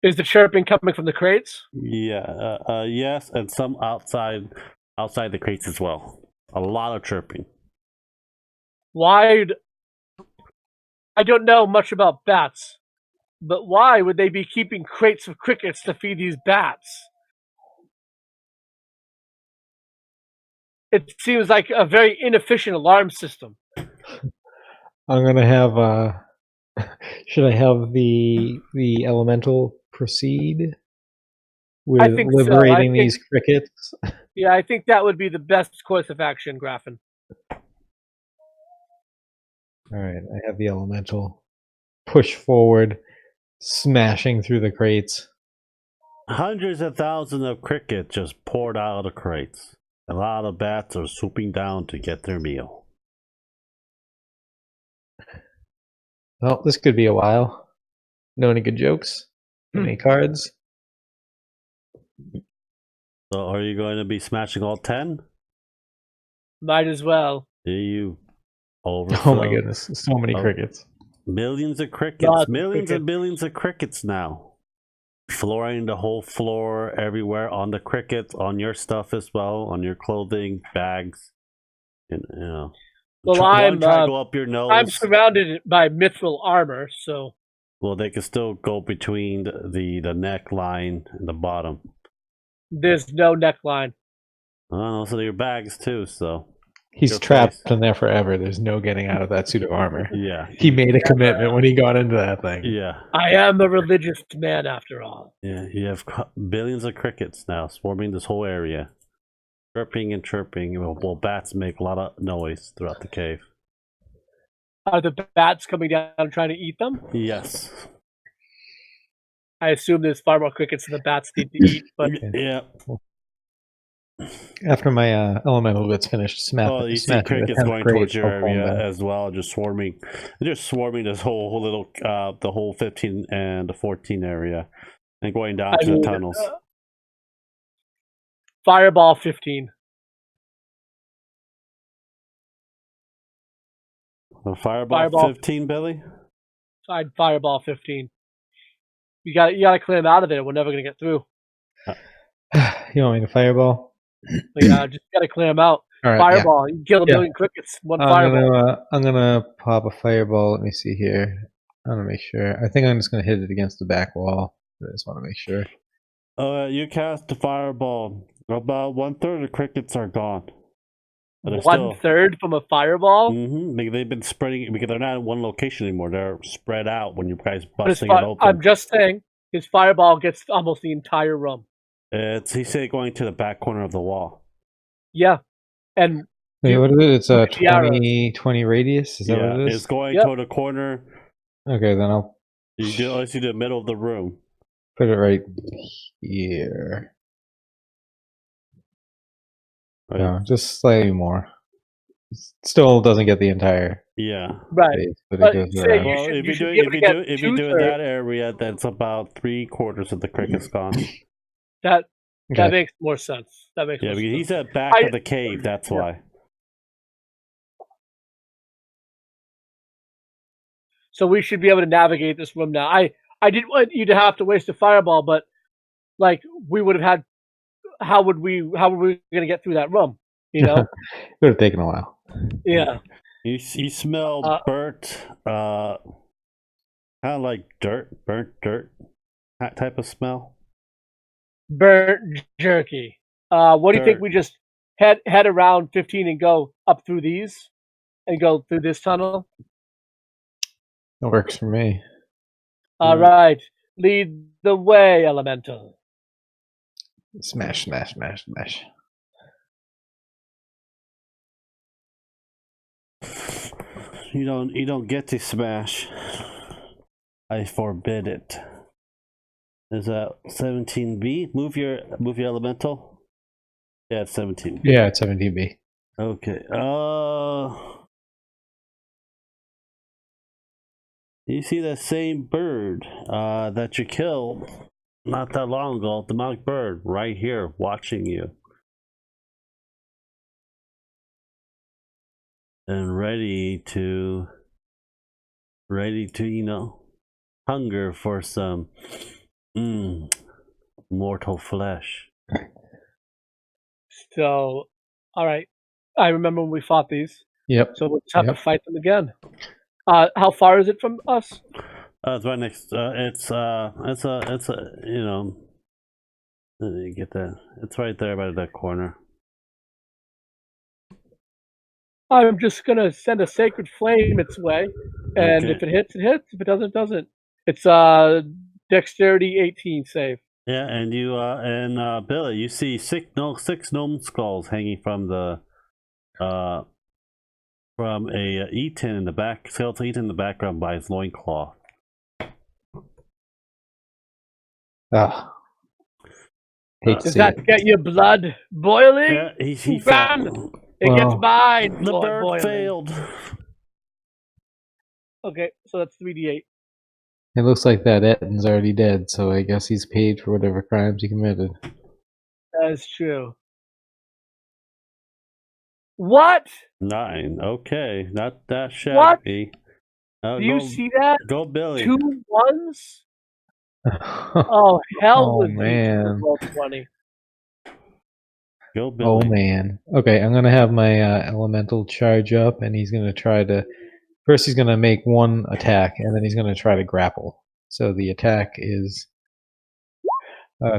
Is the chirping coming from the crates? Yeah, yes, and some outside the crates as well. A lot of chirping. I don't know much about bats, but why would they be keeping crates of crickets to feed these bats? It seems like a very inefficient alarm system. I'm gonna have. Should I have the elemental proceed with think so. liberating these crickets? Yeah, I think that would be the best course of action, Graffin. All right, I have the elemental push forward, smashing through the crates. Hundreds of thousands of crickets just poured out of the crates. A lot of bats are swooping down to get their meal. Well, this could be a while. Know any good jokes? Any cards? So are you going to be smashing all 10? Might as well. Do you Oh overflow? my goodness, so many crickets. Millions of crickets. Lots of Millions crickets. and millions of crickets now. Flooring the whole floor everywhere on the crickets, on your stuff as well, on your clothing, bags. And, you know. Well, try to go up your nose. I'm surrounded by mithril armor, so. Well, they can still go between the neckline and the bottom. There's no neckline. Oh, so your bags too, so. He's Your trapped face. in there forever. There's no getting out of that suit of armor. Yeah. He made a commitment when he got into that thing. Yeah. I am a religious man after all. Yeah, you have billions of crickets now swarming this whole area. Chirping and chirping, while bats make a lot of noise throughout the cave. Are the bats coming down and trying to eat them? Yes. I assume there's far more crickets than the bats need to eat, but Yeah. After my elemental gets finished, You see crickets going towards your area as well, just swarming. They're just swarming this whole little, the whole 15 and the 14 area, and going down to the tunnels. Fireball 15. Fireball 15, Billy? I'd fireball 15. You gotta clear them out of there. We're never gonna get through. You want me to fireball? Yeah, just gotta clear them out. All right, fireball. You can kill a million crickets. One fireball. I'm gonna pop a fireball. Let me see here. I want to make sure. I think I'm just gonna hit it against the back wall. I just want to make sure. You cast the fireball. About 1/3 of the crickets are gone. 1/3 from a fireball? Mm-hmm. They've been spreading because they're not in one location anymore. They're spread out when you guys busting it open. I'm just saying, his fireball gets almost the entire room. He said going to the back corner of the wall. Yeah. And wait, what is it? It's a 20 radius? Is that what it is? It's going to the corner. Okay, then I'll you do the middle of the room. Put it right here. Right. No, just slightly more. Still doesn't get the entire. Yeah. Right. Base, but it goes around. Well, if you do in that area, that's about 3/4 of the crickets gone. That makes more sense. Because he said back of the cave. That's why. So we should be able to navigate this room now. I didn't want you to have to waste a fireball, but like we would have had. How were we going to get through that room? You know, it would have taken a while. Yeah. You smell burnt, kind of like burnt dirt, that type of smell. Burnt jerky. What do you think? We just head around 15 and go up through these, and go through this tunnel. That works for me. All right, lead the way, Elemental. Smash, smash, smash, smash. You don't get to smash. I forbid it. Is that 17B? Move your elemental. Yeah, it's 17. Yeah, it's 17B. Okay. You see that same bird that you killed not that long ago, the monk bird, right here, watching you. And ready to, hunger for some mortal flesh. So, all right. I remember when we fought these. Yep. So we'll just have to fight them again. How far is it from us? It's right next. It's let me get that. It's right there by that corner. I'm just gonna send a sacred flame its way, and Okay. if it hits, it hits. If it doesn't, it doesn't. It's dexterity 18 save. Yeah, and you Billy, you see six gnome skulls hanging from the from a eaten in the back, skeleton eaten in the background by his loincloth. Ah. Hate to Does see that it. get your blood boiling? Yeah, he Run! failed. It gets Well, mine. The bird boiling. failed. Okay, so that's 3d8. It looks like that Etton's already dead, so I guess he's paid for whatever crimes he committed. That is true. What? 9. Okay, not that What? shabby. Do you see that? Go, Billy. 2 1s? Oh, hell Oh, with man. roll 20. Go, Billy. Oh man. Okay, I'm gonna have my elemental charge up, and he's gonna try to. First, he's gonna make one attack, and then he's gonna try to grapple. So the attack is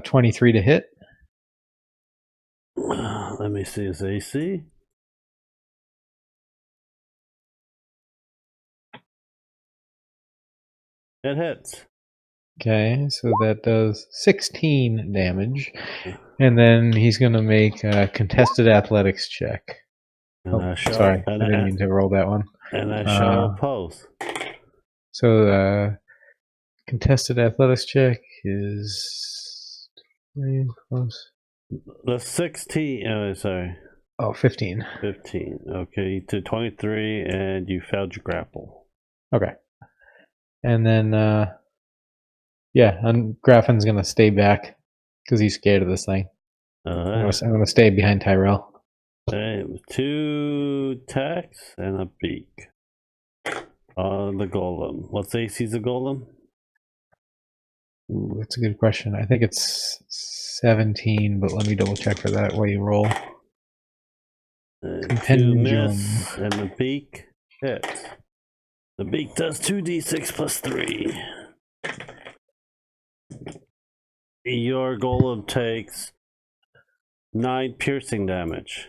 23 to hit. Let me see his AC. It hits. Okay, so that does 16 damage, and then he's gonna make a contested athletics check. And Sorry, I didn't mean to roll that one. And I shall oppose. So contested athletics check is close. The 16. Sorry. Oh, 15. 15. Okay, to 23, and you failed your grapple. Okay. And then, and Graffin's gonna stay back because he's scared of this thing. I'm gonna stay behind Tyrell. Okay, 2 attacks and a beak on the golem. What's AC's a golem? Ooh, that's a good question. I think it's 17, but let me double check for that while you roll. 2 miss, and the beak hits. The beak does 2d6 plus 3. Your golem takes 9 piercing damage.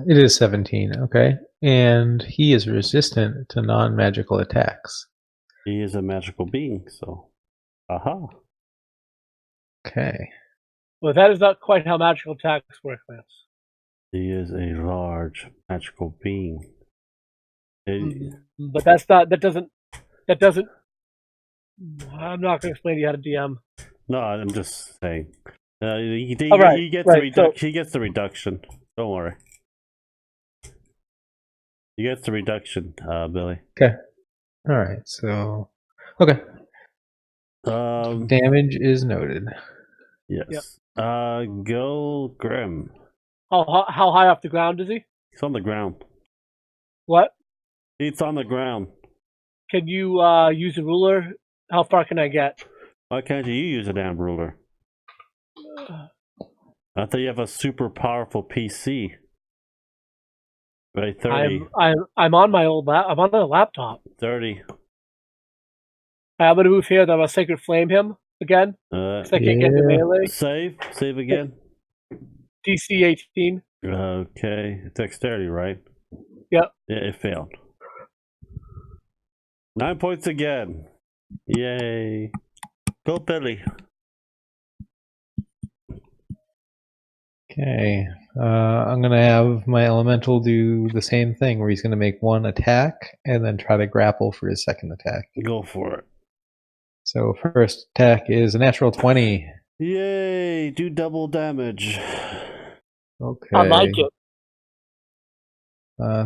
It is 17, okay. And he is resistant to non-magical attacks. He is a magical being, so... Aha. Okay. Well, that is not quite how magical attacks work, Lance. He is a large magical being. But that doesn't I'm not going to explain to you how to DM. No, I'm just saying. He gets the reduction. Don't worry. He gets the reduction, Billy. Okay. All right. So, okay. Damage is noted. Yes. Yep. Go Grim. How high off the ground is he? He's on the ground. What? He's on the ground. Can you use a ruler? How far can I get? Why can't you use a damn ruler? I thought you have a super powerful PC. Right, 30. I'm on my old I'm on a laptop. 30. I'm gonna move here. Then I'm gonna sacred flame him again. Because I can't get the melee. Save again. DC 18. Okay, dexterity, right? Yep. Yeah, it failed. 9 points again. Yay! Go Billy. Okay, I'm gonna have my elemental do the same thing, where he's gonna make one attack and then try to grapple for his second attack. Go for it. So first attack is a natural 20. Yay! Do double damage. Okay. I like it.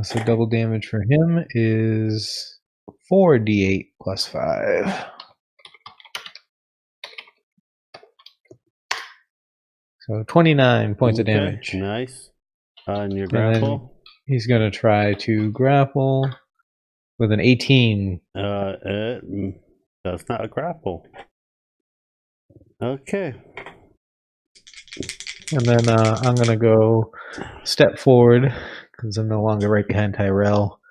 So double damage for him is 4d8 plus 5. So 29 points of damage. Nice. And your grapple? He's going to try to grapple with an 18. That's not a grapple. Okay. And then I'm going to go step forward, because I'm no longer right behind Tyrell.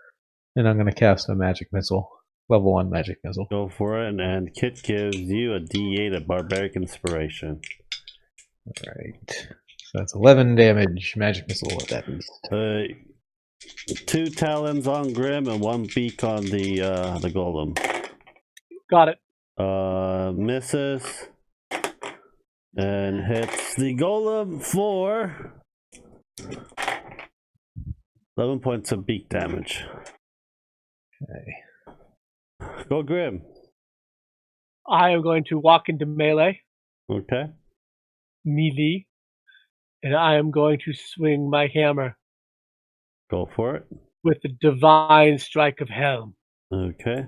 And I'm going to cast a magic missile. Level 1 magic missile. Go for it, and Kit gives you a D8 of barbaric inspiration. Alright. So that's 11 damage. Magic missile at that beast. 2 talons on Grim and 1 beak on the golem. Got it. Misses and hits the golem for 11 points of beak damage. Okay. Go Grim. I am going to walk into melee, Okay. melee, and I am going to swing my hammer Go for it. with the divine strike of hell. Okay.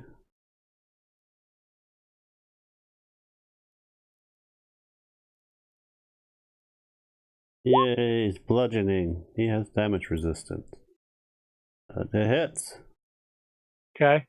Yay, he's bludgeoning. He has damage resistance. It hits. Okay.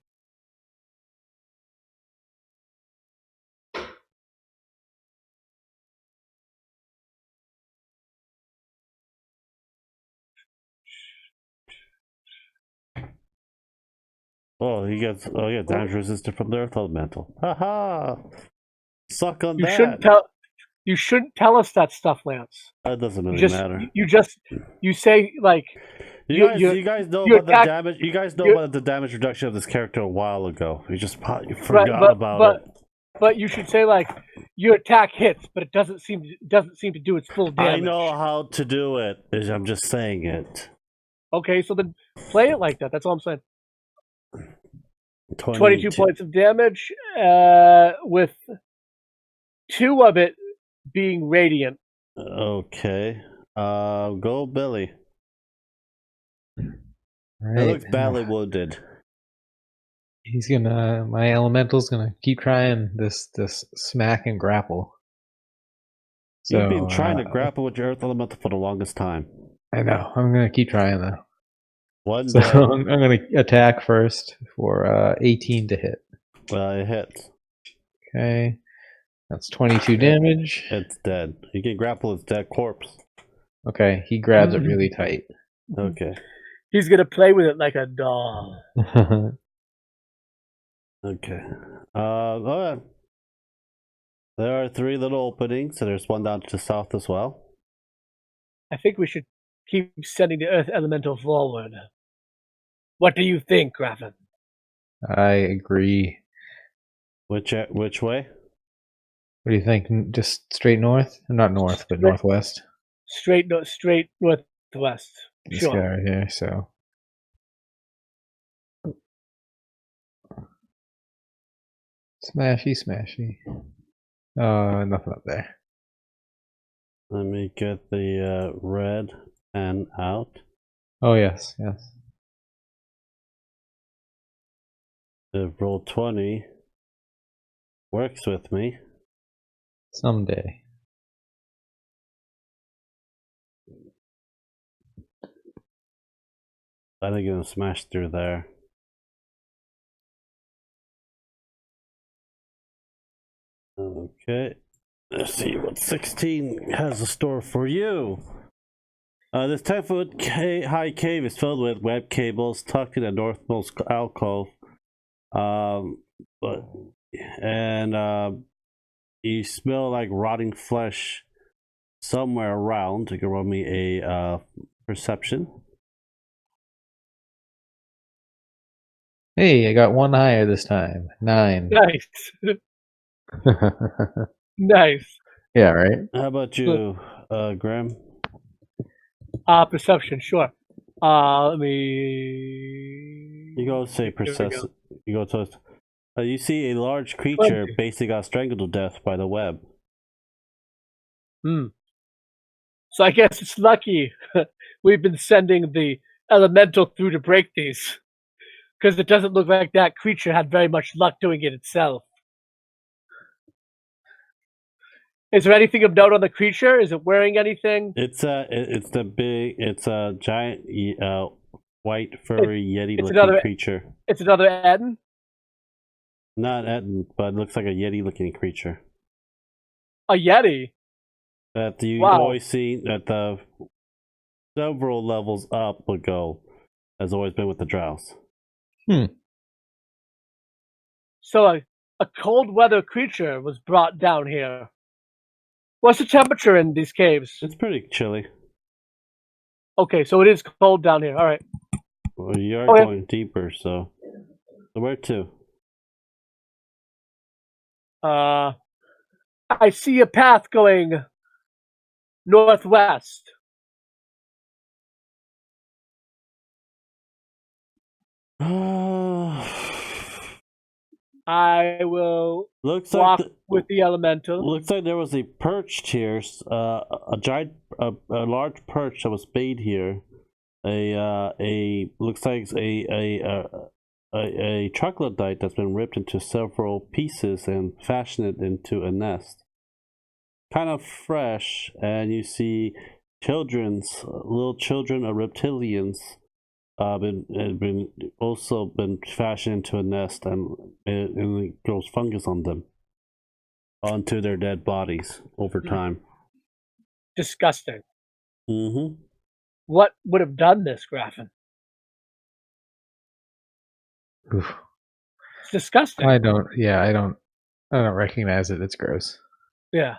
Oh, he gets damage resistant from the earth elemental. Haha! Suck on You that. shouldn't tell us that stuff, Lance. That doesn't really matter. You say like You guys know about the damage. You guys know about the damage reduction of this character a while ago. You forgot about it. But you should say like your attack hits, but it doesn't seem to do its full damage. I know how to do it. I'm just saying it. Okay, so then play it like that. That's all I'm saying. 22 points of damage, with 2 of it being radiant. Okay. Go Billy. Right. He looks badly wounded. My elemental's gonna keep trying this smack and grapple. So, You've been trying to grapple with your earth elemental for the longest time. I know. I'm gonna keep trying though. So I'm gonna attack first for 18 to hit. It hits. Okay. That's 22 damage. It's dead. You can grapple its dead corpse. Okay, he grabs it really tight. Okay. He's gonna play with it like a doll. Okay. Alright. There are 3 little openings, so there's one down to the south as well. I think we should keep sending the earth elemental forward. What do you think, Graffin? I agree. Which way? What do you think? Just straight north? Not north, but northwest. Straight northwest. This Sure. guy right here, so. Smashy. Nothing up there. Let me get the red and out. Oh, yes. The roll 20 works with me. Someday. I think I'm gonna smash through there. Okay. Let's see what 16 has in store for you. This 10-foot high cave is filled with web cables tucked in the northmost alcove. You smell like rotting flesh somewhere around. You can roll me a perception. Hey, I got one higher this time. 9. Nice. Nice. Yeah, right? How about you, Graham? Perception, sure. Let me. You go say perception. You go to. You see a large creature basically got strangled to death by the web. So I guess it's lucky we've been sending the elemental through to break these, because it doesn't look like that creature had very much luck doing it itself. Is there anything of note on the creature? Is it wearing anything? It's a giant white furry yeti looking creature. It's another Eden? Not Eden, but it looks like a yeti looking creature. A yeti? That you always see at the several levels up ago has always been with the drows. So a cold weather creature was brought down here. What's the temperature in these caves? It's pretty chilly. Okay, so it is cold down here. All right. Well, you are Okay. going deeper, so where to? I see a path going northwest. I will Looks walk like with the elemental. looks like there was a perch here, a giant, a large perch that was made here. A looks like a troglodyte that's been ripped into several pieces and fashioned it into a nest. Kind of fresh, and you see little children of reptilians been also been fashioned into a nest, and it grows fungus on them onto their dead bodies over time. Disgusting. Mm-hmm. What would have done this, Graffin? Oof. It's disgusting. I don't recognize it. It's gross. Yeah.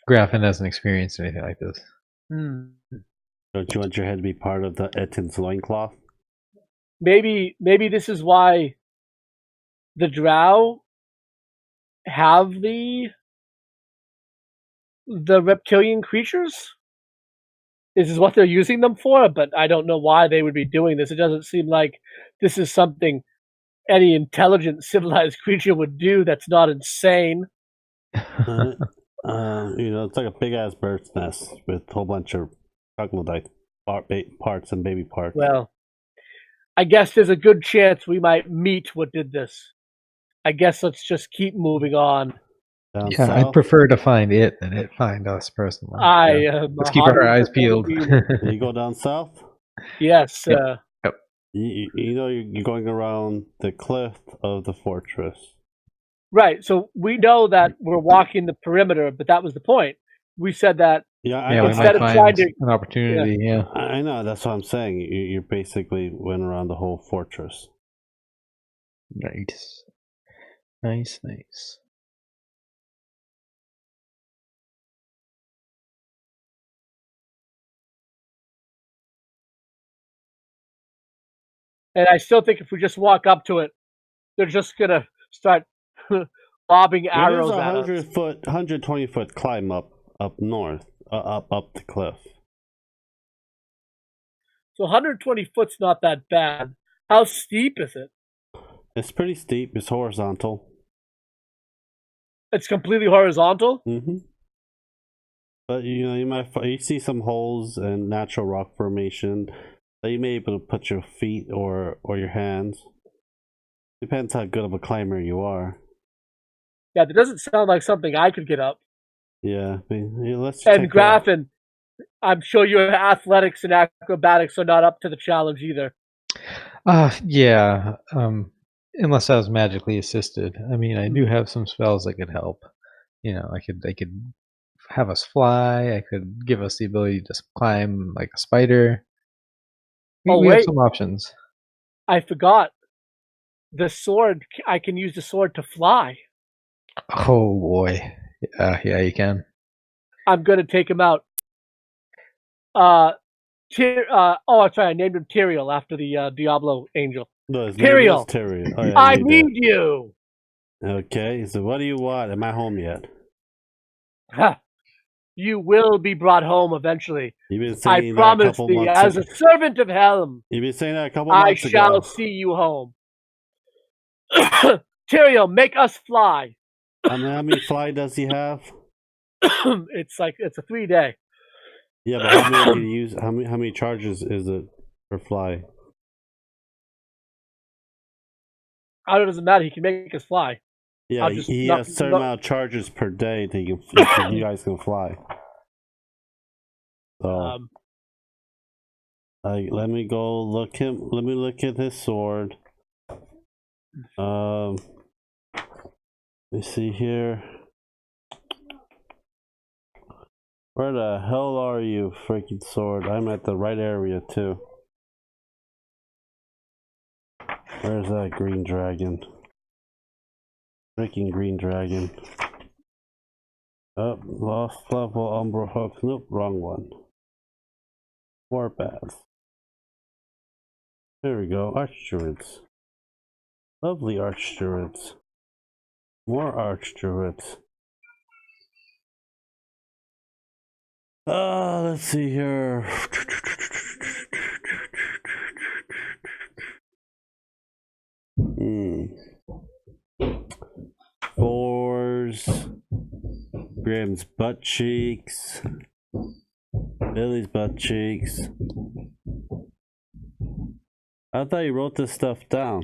Graffin hasn't experienced anything like this. Don't you want your head to be part of the Etin's loincloth? Maybe this is why the drow have the reptilian creatures. This is what they're using them for, but I don't know why they would be doing this. It doesn't seem like this is something any intelligent, civilized creature would do that's not insane. It's like a big ass bird's nest with a whole bunch of troglodyte parts and baby parts. Well, I guess there's a good chance we might meet what did this. I guess let's just keep moving on. Down Yeah, south? I'd prefer to find it than it find us personally. Let's keep our eyes peeled. You go down south? Yes. Yep. You're going around the cliff of the fortress. Right. So we know that we're walking the perimeter, but that was the point. We said that. Yeah, we might find an opportunity. Yeah. I know. That's what I'm saying. You basically went around the whole fortress. Nice. And I still think if we just walk up to it, they're just gonna start lobbing arrows at us. There's a 120-foot climb up north, up the cliff. So 120 foot's not that bad. How steep is it? It's pretty steep. It's horizontal. It's completely horizontal. Mm-hmm. But you see some holes and natural rock formation that you may be able to put your feet or your hands. Depends how good of a climber you are. Yeah, that doesn't sound like something I could get up. Yeah, let's. And Graffin, I'm sure your athletics and acrobatics are not up to the challenge either. Yeah. Unless I was magically assisted. I mean, I do have some spells that could help. I could have us fly. I could give us the ability to climb like a spider. We have some options. I forgot. The sword. I can use the sword to fly. Oh boy. Yeah, you can. I'm gonna take him out. I'm sorry, I named him Tyrael after the Diablo angel. No, Tyrael! Tyrael. Oh, yeah, I need you! Okay, so what do you want? Am I home yet? You will be brought home eventually. You've been saying I promise thee, as a servant of Helm, you've been saying that a couple months ago. I shall see you home. Tyrael, make us fly. How many fly does he have? It's a 3-day. Yeah, but how many can you use? How many charges is it for fly? It doesn't matter. He can make us fly. Yeah, he has a certain amount of charges per day that you guys can fly. So, let me go look him. Let me look at his sword. Let me see here. Where the hell are you, freaking sword? I'm at the right area too. Where's that green dragon? Freaking green dragon. Oh, lost level Umbra Hook. Nope, wrong one. Warpath. There we go. Arch druids. Lovely arch druids. More arch druids. Let's see here. Fours. Graham's butt cheeks. Billy's butt cheeks. I thought you wrote this stuff down.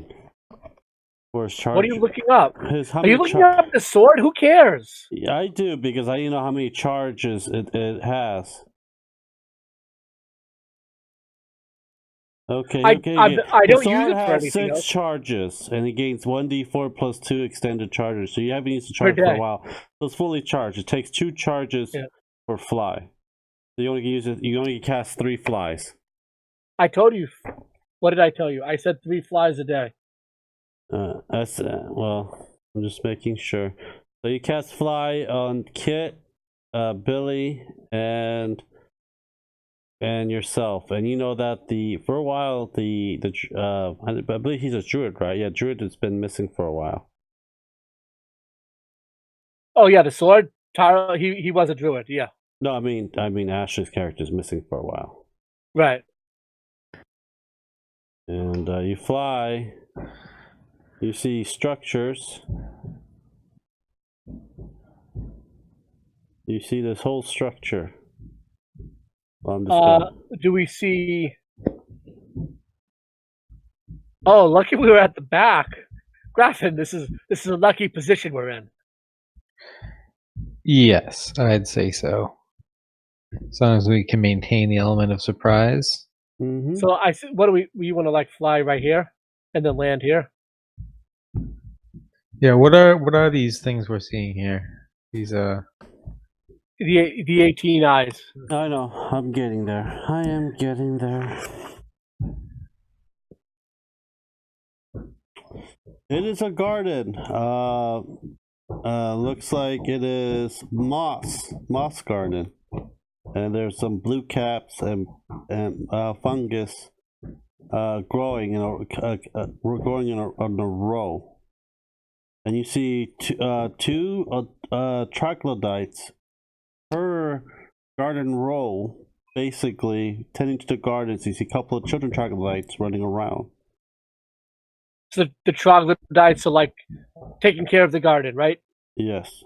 For his charge. What are you looking up? Are you looking up the sword? Who cares? Yeah, I do, because I know how many charges it has. Okay, I don't the use sword it for has anything 6 else. charges, and it gains 1d4 plus 2 extended charges. So you haven't used the charge for a while. So it's fully charged. It takes 2 charges for fly. So you only can use it. You only cast 3 flies. I told you. What did I tell you? I said 3 flies a day. That's well. I'm just making sure. So you cast fly on Kit, Billy, and yourself, and you know that for a while I believe he's a druid, right? Yeah, druid has been missing for a while. Oh yeah, the sword. Taro, he was a druid. Yeah. No, I mean Ash's character is missing for a while. Right. And you fly. You see structures. You see this whole structure. Well, do we see? Oh, lucky we were at the back. Graffin, this is a lucky position we're in. Yes, I'd say so. As long as we can maintain the element of surprise. Mm-hmm. So what do we want to like fly right here and then land here? Yeah, what are these things we're seeing here? These the 18 eyes. I know. I'm getting there. I am getting there. It is a garden. Looks like it is moss garden, and there's some blue caps and fungus growing in a row. And you see two troglodytes per garden row, basically tending to the gardens. You see a couple of children troglodytes running around. So the troglodytes are like taking care of the garden, right? Yes.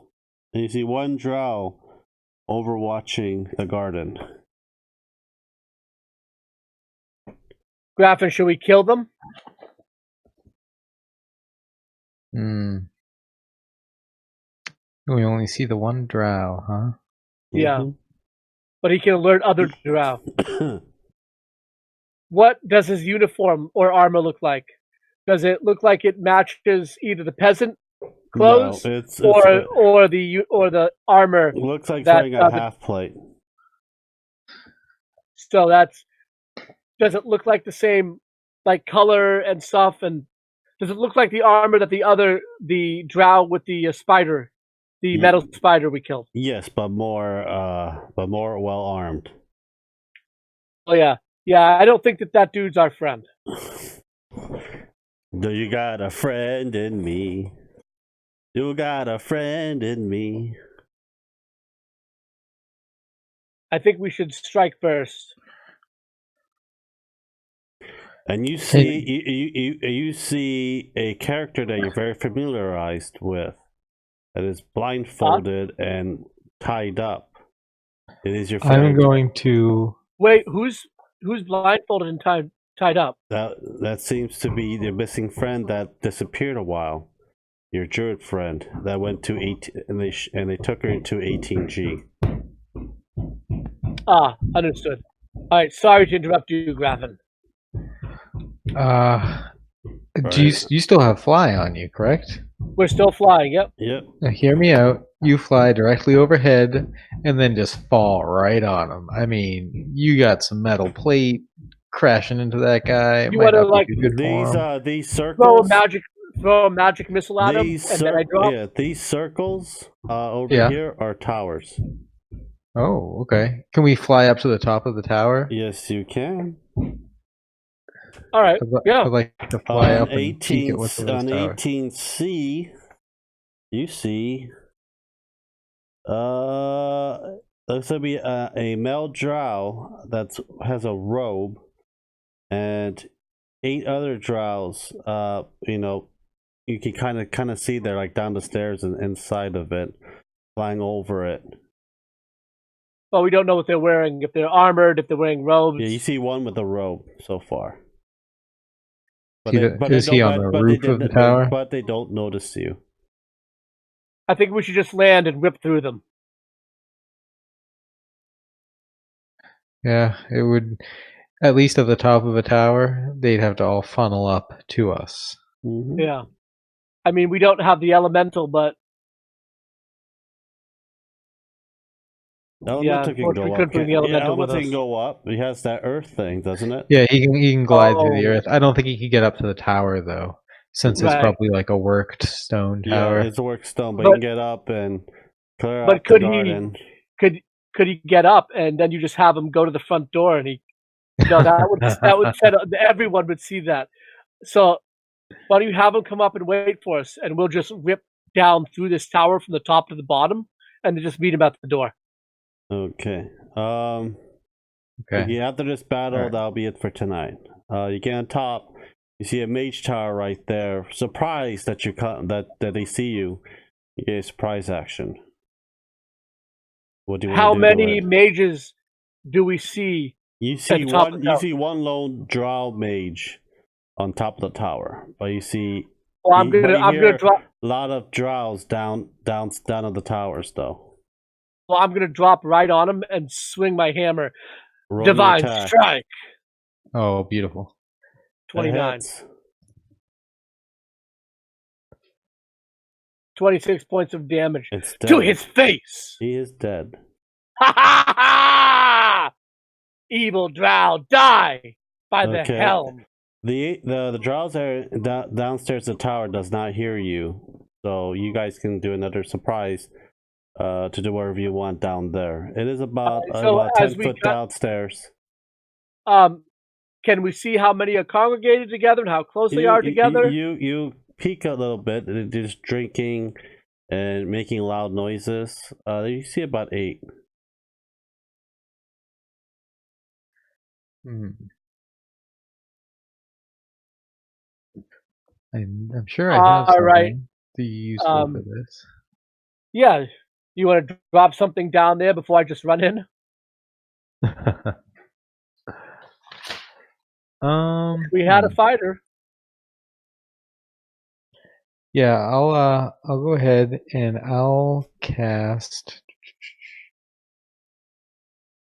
And you see one drow overwatching the garden. Graffin, should we kill them? We only see the one drow, huh? Yeah. But he can alert other drow. What does his uniform or armor look like? Does it look like it matches either the peasant clothes or the armor? It looks like wearing a half plate. So does it look like the same like color and stuff? And does it look like the armor that the drow with the spider, the metal spider we killed? Yes, but more well armed. Oh yeah. I don't think that dude's our friend. Do you got a friend in me? You got a friend in me. I think we should strike first. And you see, you see a character that you're very familiarized with, that is blindfolded and tied up. It is your friend. I'm going to wait. Who's blindfolded and tied up? That seems to be the missing friend that disappeared a while. Your druid friend that went to 18, and they took her into 18G. Ah, understood. All right, sorry to interrupt you, Graffin. Do you still have fly on you, correct? We're still flying. Yep. Now hear me out. You fly directly overhead and then just fall right on him. I mean, you got some metal plate crashing into that guy. You want to like these circles? Throw a magic missile at him, and then I drop. Yeah, these circles over here are towers. Oh, okay. Can we fly up to the top of the tower? Yes, you can. All right. Yeah. I'd like to fly On up and peek at what's over on this tower. 18C, you see, looks to be a male drow that has a robe, and 8 other drows. You know, you can kind of see they're like down the stairs and inside of it, flying over it. Well, we don't know what they're wearing. If they're armored, if they're wearing robes. Yeah, you see one with a robe so far. Is he on the roof of the tower? But they don't notice you. I think we should just land and rip through them. Yeah, it would. At least at the top of a tower, they'd have to all funnel up to us. Mm-hmm. Yeah. I mean, we don't have the elemental, but Elemental can go up. Elemental can go up. He has that earth thing, doesn't it? Yeah, he can glide through the earth. I don't think he could get up to the tower though, since it's probably like a worked stone tower. Yeah, it's a worked stone, but he can get up and clear out the garden. Could he get up and then you just have him go to the front door and he? No, that would set up, everyone would see that. So why don't you have him come up and wait for us, and we'll just rip down through this tower from the top to the bottom, and then just meet him at the door. Okay. Okay. Yeah, after this battle, that'll be it for tonight. You get on top. You see a mage tower right there. Surprised that that they see you. You get a surprise action. What do you want to do? How many mages do we see? You see one. You see one lone drow mage on top of the tower, but you see. Well, I'm gonna drop a lot of drows down on the towers, though. Well, I'm gonna drop right on him and swing my hammer. Divine strike. Oh, beautiful. 29. 26 points of damage to his face. He is dead. Ha ha ha! Evil drow, die by the helm. The drows are downstairs. The tower does not hear you, so you guys can do another surprise to do whatever you want down there. It is about 10 foot downstairs. Can we see how many are congregated together and how close they are together? You peek a little bit. They're just drinking and making loud noises. You see about 8. I'm sure I have something to use for this. Yeah, you want to drop something down there before I just run in? We had a fighter. Yeah, I'll go ahead and I'll cast.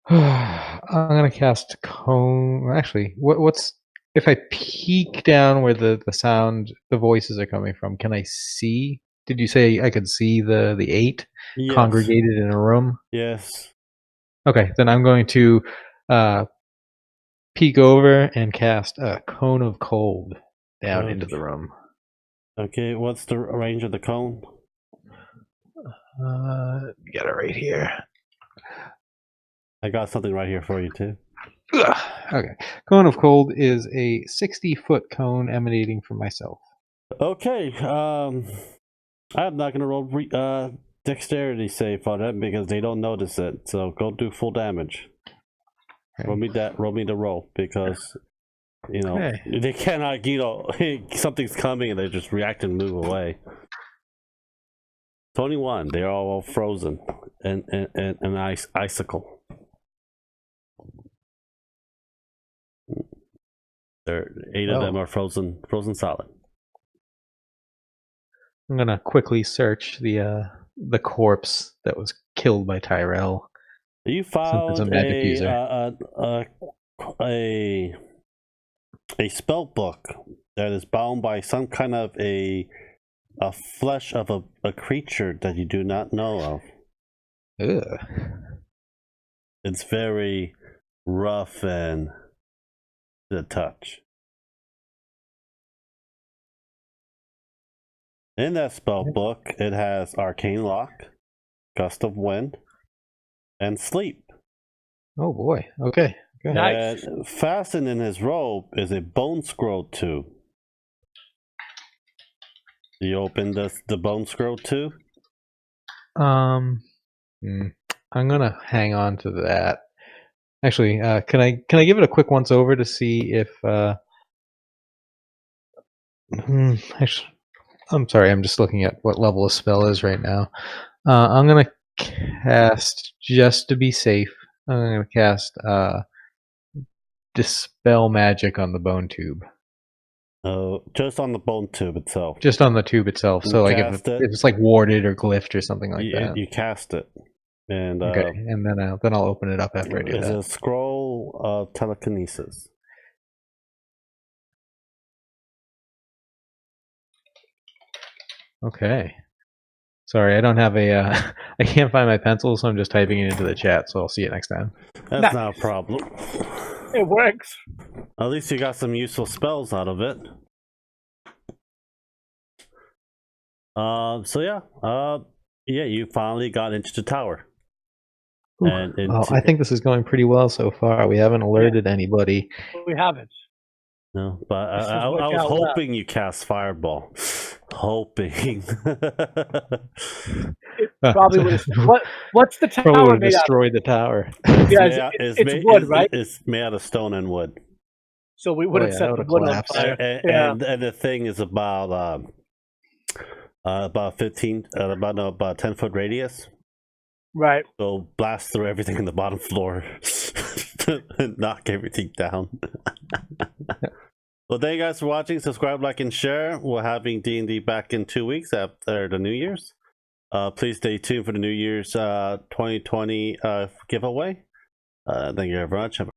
I'm gonna cast cone. Actually, what's if I peek down where the voices are coming from? Can I see? Did you say I could see the 8 congregated in a room? Yes. Okay, then I'm going to peek over and cast a cone of cold down into the room. Okay, what's the range of the cone? Got it right here. I got something right here for you too. Okay, cone of cold is a 60-foot cone emanating from myself. Okay, I'm not gonna roll dexterity save on it because they don't notice it. So go do full damage. Okay. Roll me the roll because they cannot. Something's coming and they just react and move away. 21. They are all frozen and icicle. There, 8 of them are frozen solid. I'm gonna quickly search the corpse that was killed by Tyrell. You found a spell book that is bound by some kind of a flesh of a creature that you do not know of. Ugh. It's very rough and to touch. In that spell book, it has Arcane Lock, Gust of Wind, and Sleep. Oh boy. Okay. Okay. Nice. And fastened in his robe is a bone scroll tube. Do you open the bone scroll tube? I'm gonna hang on to that. Actually, can I give it a quick once over to see if? Actually, I'm sorry. I'm just looking at what level a spell is right now. I'm gonna cast, just to be safe. I'm gonna cast dispel magic on the bone tube. Just on the bone tube itself. Just on the tube itself. So like if it's like warded or glyphed or something like that. You cast it, and okay, and then I'll open it up after I do that. It's a scroll of telekinesis. Okay. Sorry, I don't have a. I can't find my pencil, so I'm just typing it into the chat. So I'll see it next time. That's not a problem. It works. At least you got some useful spells out of it. So yeah, you finally got into the tower. And I think this is going pretty well so far. We haven't alerted anybody. We haven't. No, but I was hoping you cast Fireball. Hoping. Probably would have. What's the tower probably would have made destroyed the tower. Yeah, it's wood, right? It's made out of stone and wood. So we would have set the wood on fire. And the thing is about 10-foot radius. Right. So blast through everything in the bottom floor. Knock everything down. Well, thank you guys for watching. Subscribe, like, and share. We're having D&D back in 2 weeks after the New Year's. Please stay tuned for the New Year's 2020 giveaway. Thank you very much.